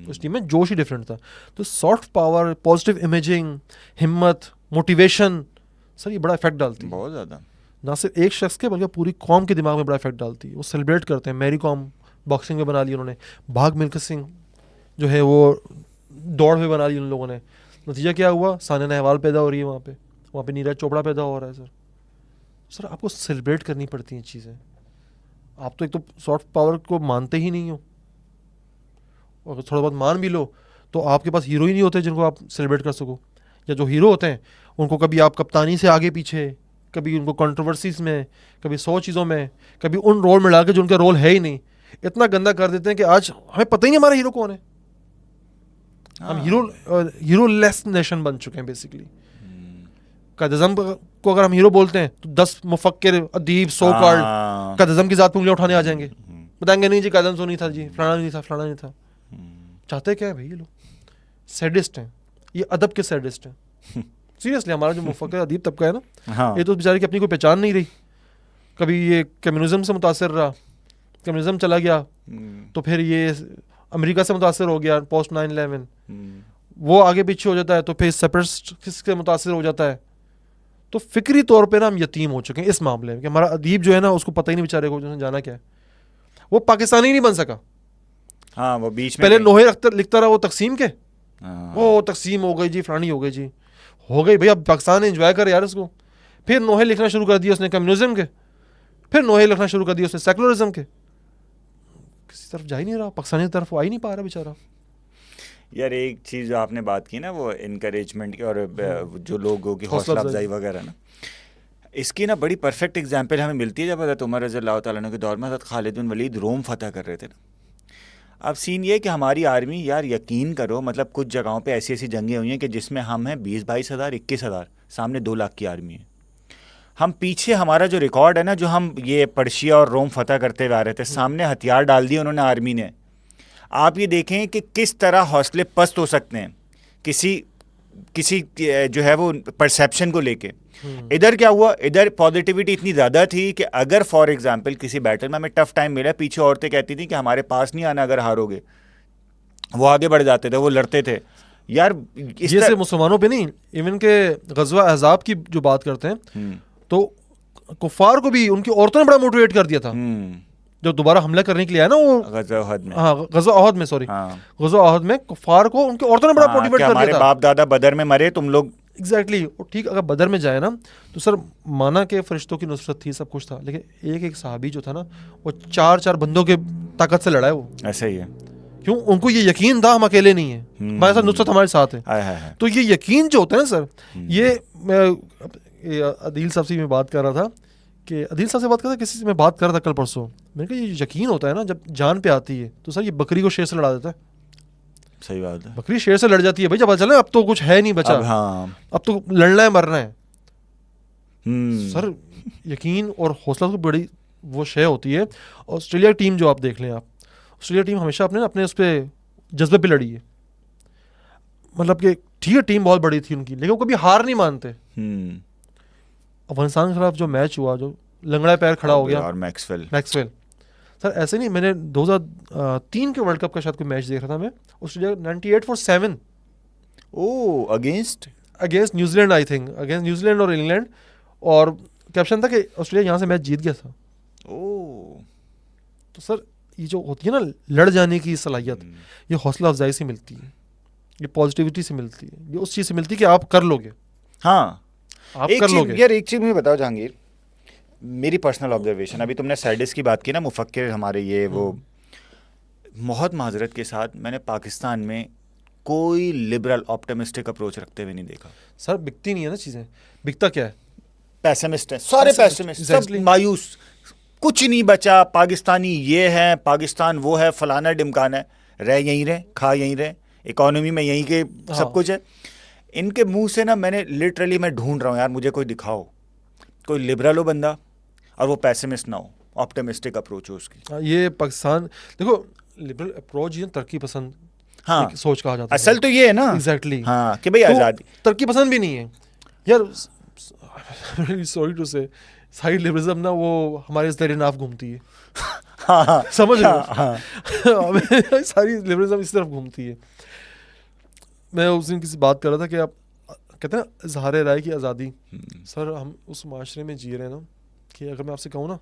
उस टीम में जोश ही डिफरेंट था। तो सॉफ्ट पावर, पॉजिटिव इमेजिंग, हिम्मत, मोटिवेशन, सर ये बड़ा इफेक्ट डालती है, बहुत ज़्यादा, ना सिर्फ एक शख्स के बल्कि पूरी कौम के दिमाग में बड़ा इफेक्ट डालती है। वो सेलिब्रेट करते हैं, मैरी कॉम बॉक्सिंग में बना ली उन्होंने, भाग मिल्खा सिंह जो है वो दौड़ में बना ली उन लोगों ने। नतीजा क्या हुआ, सानिया नेहवाल पैदा हो रही है वहाँ पे नीरज चोपड़ा पैदा हो रहा है। सर आपको सेलिब्रेट करनी पड़ती हैं चीज़ें। आप तो एक तो सॉफ्ट पावर को मानते ही नहीं हो, और थोड़ा बहुत मान भी लो तो आपके पास हीरो ही नहीं होते जिनको आप सेलिब्रेट कर सको, या जो हीरो होते हैं उनको कभी आप कप्तानी से आगे पीछे, कभी उनको कंट्रोवर्सीज में, कभी 100 चीज़ों में, कभी उन रोल में डाल के जो उनका रोल है ही नहीं, इतना गंदा कर देते हैं कि आज हमें पता ही नहीं हमारा हीरो कौन है। हम हीरो लेस नेशन बन चुके हैं बेसिकली। कायद-ए-आज़म को अगर हम हीरो बोलते हैं तो 10 मुफक्किर, अदीब, सो कॉल्ड कायद-ए-आज़म की ज़ात पे उंगलियां उठाने आ जाएंगे, बताएंगे नहीं जी कायद-ए-आज़म तो नहीं था जी, फलाना नहीं था, फलाना नहीं था। चाहते क्या है भाई, ये लोग सैडिस्ट हैं, ये अदब के सैडिस्ट हैं। सीरियसली हमारा जो मुफक्किर अदीब तबका है ना, ये तो बेचारे की अपनी कोई पहचान नहीं रही। कभी ये कम्युनिज्म से मुतासर रहा, कम्युनिज्म चला गया, तो फिर ये अमेरिका से मुतासर हो गया पोस्ट 9/11, वो आगे पीछे हो जाता है, तो फिर सेपरेटिस्ट से मुतासर हो जाता है। तो फिक्री तौर पे ना हम यतीम हो चुके हैं इस मामले में कि हमारा अदीब जो है ना उसको पता ही नहीं बेचारे को उसने जाना क्या है, वो पाकिस्तानी नहीं बन सका। हाँ, वो बीच में पहले नोहे लिखता रहा वो तकसीम के, हाँ। ओ तकसीम हो गई जी, फलानी हो गई जी, हो गई भाई, अब पाकिस्तान ने एंजॉय कर यार इसको। फिर नोहे लिखना शुरू कर दिया उसने कम्युनिज्म के, फिर नोहे लिखना शुरू कर दिया उसने सेकुलरिज्म के, किसी तरफ जा ही नहीं रहा, पाकिस्तानी तरफ आ ही नहीं पा रहा बेचारा। यार एक चीज़ जो आपने बात की ना वो इनकरेजमेंट की और जो लोगों की हौसला अफजाई वगैरह ना, इसकी ना बड़ी परफेक्ट एग्जाम्पल हमें मिलती है जब हज़रत उमर रज़ियल्लाहु ताला अन्हु के दौर में हज़रत खालिद बिन वलीद रोम फतह कर रहे थे ना। अब सीन ये है कि हमारी आर्मी, यार यकीन करो, मतलब कुछ जगहों पे ऐसी ऐसी जंगें हुई हैं कि जिसमें हम हैं 20-22 हज़ार, 21 हज़ार, सामने 2 लाख की आर्मी है। हम पीछे, हमारा जो रिकॉर्ड है ना, जो हम ये पर्शिया और रोम फतह करते हुए आ रहे थे, सामने हथियार डाल दिए उन्होंने आर्मी ने। आप ये देखें कि किस तरह हौसले पस्त हो सकते हैं किसी किसी जो है वो परसेप्शन को लेके। इधर क्या हुआ, इधर पॉजिटिविटी इतनी ज़्यादा थी कि अगर फॉर एग्जांपल किसी बैटल में हमें टफ टाइम मिला, पीछे औरतें कहती थी कि हमारे पास नहीं आना अगर हारोगे, वो आगे बढ़ जाते थे, वो लड़ते थे। यार ये सिर्फ मुसलमानों पे नहीं, इवन के गज़वा अहज़ाब की जो बात करते हैं तो कुफार को भी उनकी औरतों ने बड़ा मोटिवेट कर दिया था। जो दोबारा हमला करने के लिए आया ना वो गज़वा अहद में, हाँ गज़वा अहद में, सॉरी गज़वा अहद में कुफार को उनकी औरतों ने बड़ा मोटिवेट कर दिया था। हमारे बाप दादा बदर में मरे, तुम लोग एग्जैक्टली ठीक। अगर बदर में जाए ना तो सर माना के फरिश्तों की नुसरत थी, सब कुछ था, लेकिन एक एक सहाबी जो था ना वो 4-4 बंदों के ताकत से लड़ा है वो। ऐसा ही है, क्यों? उनको ये यकीन था हम अकेले नहीं है, हमारे साथ नुसरत हमारे साथ है। तो ये यकीन जो होता है ना सर, ये मैं अदील साहब से मैं बात कर रहा था कि अदील साहब से बात कर रहा था, किसी से मैं बात कर रहा था कल परसों, मैंने कहा ये यकीन होता है ना जब जान पे आती है तो सर ये बकरी को शेर से लड़ा देता है। सही बात है, बकरी शेर से लड़ जाती है भाई, जब पता चले अब तो कुछ है नहीं बचा, अब तो लड़ना है मरना है। सर यकीन और हौसला तो बड़ी वो शय होती है। ऑस्ट्रेलिया की टीम जो आप देख लें, आप ऑस्ट्रेलिया टीम हमेशा अपने उस पर जज्बे पे लड़ी है। मतलब कि ठीक है टीम बहुत बड़ी थी उनकी, लेकिन वो कभी हार नहीं मानते। अफगानिस्तान के खिलाफ जो मैच हुआ, जो लंगड़ा पैर खड़ा हो गया, और मैक्सवेल सर ऐसे नहीं, मैंने 2003 के वर्ल्ड कप का शायद कोई मैच देख रहा था मैं, Australia 98 for 7 against New Zealand, I think against New Zealand और इंग्लैंड, और कैप्शन था कि ऑस्ट्रेलिया यहाँ से मैच जीत गया था। तो सर ये जो होती है ना लड़ जाने की सलाहियत, ये हौसला अफजाई से मिलती है, ये पॉजिटिविटी से मिलती है, ये उस चीज़ से मिलती है कि आप कर लोगे। हाँ, आप कर लोगे। यार एक चीज़ मुझे बताओ जहांगीर, मेरी पर्सनल ऑब्जर्वेशन, अभी तुमने सैडिस की बात की ना, मुफक्किर हमारे ये वो, बहुत माजरत के साथ मैंने पाकिस्तान में कोई लिबरल ऑप्टिमिस्टिक अप्रोच रखते हुए नहीं देखा। सर बिकती नहीं है ना चीज़ें, बिकता क्या है? पैसिमिस्ट हैं सारे, पैसिमिस्ट, सब मायूस, कुछ नहीं बचा। पाकिस्तानी ये है, पाकिस्तान वो है, फलाना डिमकाना है, रह यहीं रहे, खा यहीं रहे, इकोनॉमी में यहीं के सब कुछ है। इनके मुंह से ना मैंने लिटरली, मैं ढूंढ रहा हूँ यार, मुझे कोई दिखाओ, कोई लिबरल हो बंदा और वो पैसिमिस्ट ना हो, ऑप्टिमिस्टिक अप्रोच हो उसकी। ये पाकिस्तान देखो, लिबरल अप्रोच ये तरक्की पसंद सोच कहा जाता है, असल तो ये है ना। एग्जैक्टली हाँ, कि भाई आज़ादी, तरक्की पसंद भी नहीं है यार। सॉरी टू से, साइड लिबरलिज्म ना वो हमारे इस दरिया नाफ घूमती है। समझ रहे हो? सारी लिबरलिज्म इस तरफ घूमती है। मैं उस दिन किसी बात कर रहा था कि आप कहते हैं ना इज़हार राय की आज़ादी, सर हम उस माशरे में जी रहे हैं ना कि अगर मैं आपसे कहूँ ना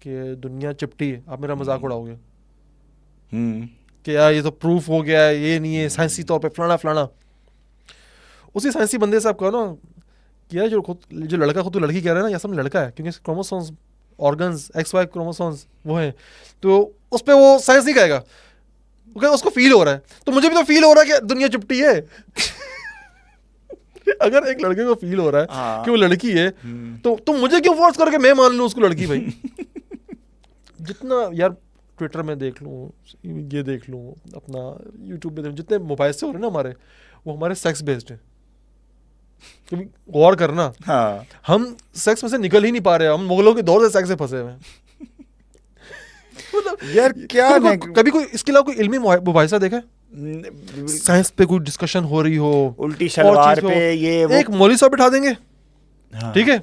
कि दुनिया चिपटी है, आप मेरा मजाक उड़ाओगे कि यार ये तो प्रूफ हो गया है, ये नहीं है साइंसी तौर पे फलाना। उसी साइंसी बंदे से आप कहो ना कि यार जो लड़का खुद तो लड़की कह रहा है ना, ये सब लड़का है, क्योंकि क्रोमोसोम्स, ऑर्गन्स, XY क्रोमोसोम्स वो हैं, तो उस पर वो साइंस नहीं कहेगा, उसको फील हो रहा है। तो मुझे भी तो फील हो रहा है कि दुनिया चिपटी है। अगर एक लड़के को फील हो रहा है कि वो लड़की है, तो मुझे क्यों फोर्स करके मैं मान लूँ उसको लड़की? भाई जितना यार ट्विटर में देख लूँ, ये देख लूँ, अपना यूट्यूब पे जितने मोबाइल से हो रहे हैं ना हमारे, वो हमारे सेक्स बेस्ड है। तुम गौर करना, हम सेक्स में से निकल ही नहीं पा रहे, हम मुगलों के दौर से सेक्स से फंसे हुए हैं। यार क्या कभी कोई इसके अलावा कोई इल्मी मुबाहिसा देखा है? साइंस पे कोई डिस्कशन हो रही हो, उल्टी शलवार पे ये वो, एक मौलवी साहब बिठा देंगे, ठीक है,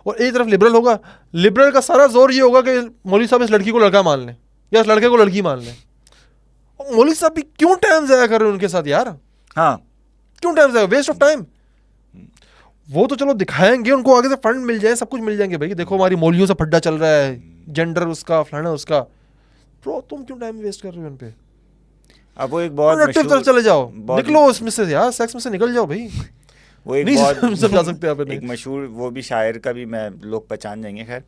और एक तरफ लिबरल होगा, लिबरल का सारा जोर ये होगा कि मौलवी साहब इस लड़की को लड़का मान लें या इस लड़के को लड़की मान लें। मौलवी साहब भी क्यों टाइम ज़ाया कर रहे हैं उनके साथ यार? क्यों टाइम ज़ाया, वेस्ट ऑफ टाइम। वो तो चलो दिखाएंगे, उनको आगे से फंड मिल जाए, सब कुछ मिल जाएंगे, भाई देखो हमारी मौलवियों से फड्डा चल रहा है, जेंडर उसका फलाना उसका। ब्रो तुम क्यों टाइम वेस्ट कर रहे हो उन पे? अब वो एक बहुत तरफ चले जाओ, निकलो उसमें से यार, सेक्स में से निकल जाओ भाई। वो एक बहुत समझा सकते हैं आप, एक मशहूर वो भी शायर का भी मैं लोग पहचान जाएंगे, खैर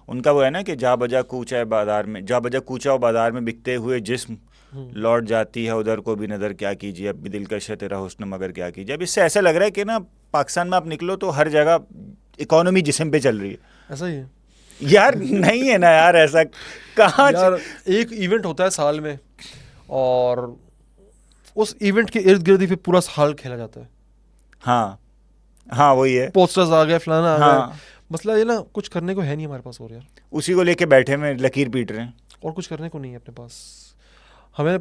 उनका वो है ना कि जा बजा कूचा है बाजार में, जा बजा कूचा हो बाजार में बिकते हुए जिस्म, लौट जाती है उधर को भी नज़र क्या कीजिए, अब भी दिलकश है तेरा हुस्न मगर क्या कीजिए। अब इससे ऐसा लग रहा है कि ना पाकिस्तान में आप निकलो तो हर जगह इकोनॉमी जिस्म पे चल रही है। ऐसा ही है यार नहीं है ना यार, ऐसा कहाँ यार। एक इवेंट होता है साल में और उस इवेंट के इर्द गिर्द ही फिर पूरा साल खेला जाता है। हाँ हाँ वही है, पोस्टर्स आ गए, फलाना आ हाँ। गए। मसला ये ना, कुछ करने को है नहीं हमारे पास और यार, उसी को लेके बैठे में लकीर पीट रहे हैं। और कुछ करने को नहीं है अपने पास। हमें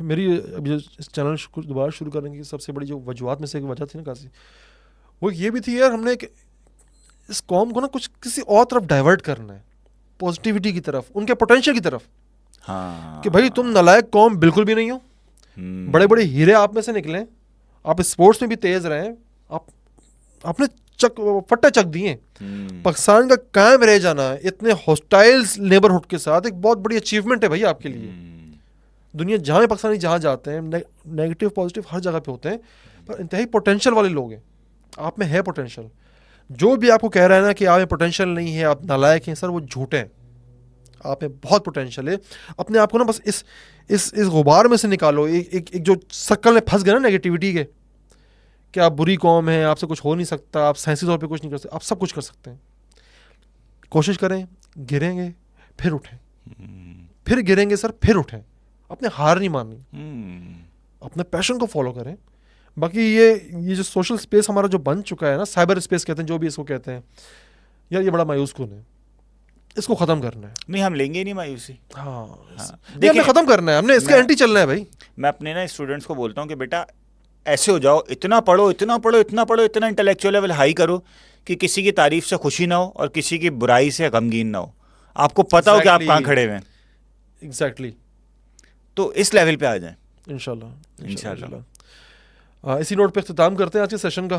मेरी अभी जो इस चैनल दोबारा शुरू करने की सबसे बड़ी जो वजूहत में से एक वजह थी ना कासी, वो ये भी थी यार, हमने इस कौम को ना कुछ किसी और तरफ डाइवर्ट करना है, पॉजिटिविटी की तरफ, उनके पोटेंशियल की तरफ। हाँ कि भाई तुम नालायक कौम बिल्कुल भी नहीं हो, बड़े बड़े हीरे आप में से निकले, आप स्पोर्ट्स में भी तेज रहे, आप आपने फट्टे चक दिए। पाकिस्तान का कायम रह जाना इतने हॉस्टाइल नेबरहुड के साथ एक बहुत बड़ी अचीवमेंट है भाई आपके लिए। दुनिया जहाँ पाकिस्तानी जहाँ जाते हैं, नेगेटिव पॉजिटिव हर जगह पे होते हैं, पर इंतहाई पोटेंशियल वाले लोग हैं। आप में है पोटेंशियल। जो भी आपको कह रहा है ना कि आप में पोटेंशियल नहीं है, आप नालायक हैं, सर वो झूठे हैं। आप में बहुत पोटेंशियल है। अपने आप को ना बस इस गुबार में से निकालो, एक जो सर्कल में फंस गए ना नेगेटिविटी के, कि आप बुरी कौम है, आपसे कुछ हो नहीं सकता, आप साइंसी तौर पे कुछ नहीं कर सकते, आप सब कुछ कर सकते हैं। कोशिश करें, गिरेंगे फिर उठें, फिर गिरेंगे सर फिर उठें। अपने हार नहीं माननी, अपने पैशन को फॉलो करें। बाकी ये जो सोशल स्पेस हमारा जो बन चुका है ना, साइबर स्पेस कहते हैं, जो भी इसको कहते हैं यार, ये बड़ा मायूस कुन है। इसको खत्म करना है। नहीं हम लेंगे ही नहीं मायूसी। हाँ, देखिए हमने खत्म करना है, हमने इसके एंटी चलना है भाई। मैं अपने ना स्टूडेंट्स को बोलता हूँ कि बेटा ऐसे हो जाओ, इतना पढ़ो इतना पढ़ो इतना पढ़ो, इतना इंटेलेक्चुअल लेवल हाई करो कि किसी की तारीफ से खुशी ना हो और किसी की बुराई से गमगीन ना हो। आपको पता हो कि आप कहाँ खड़े हुए हैं। एग्जैक्टली। तो इस लेवल पे आ जाएं इंशाल्लाह। इसी नोट पे इख्तिताम करते हैं आज के सेशन का।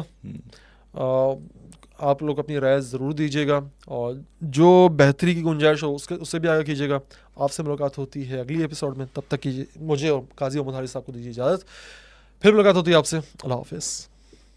आप लोग अपनी राय ज़रूर दीजिएगा और जो बेहतरी की गुंजाइश हो उससे भी आगे कीजिएगा। आपसे मुलाकात होती है अगली एपिसोड में, तब तक कीजिए मुझे और काजी मोहम्मद हारिस साहब को दीजिए इजाज़त। फिर मुलाकात होती है आपसे। अल्लाह हाफ़िज़।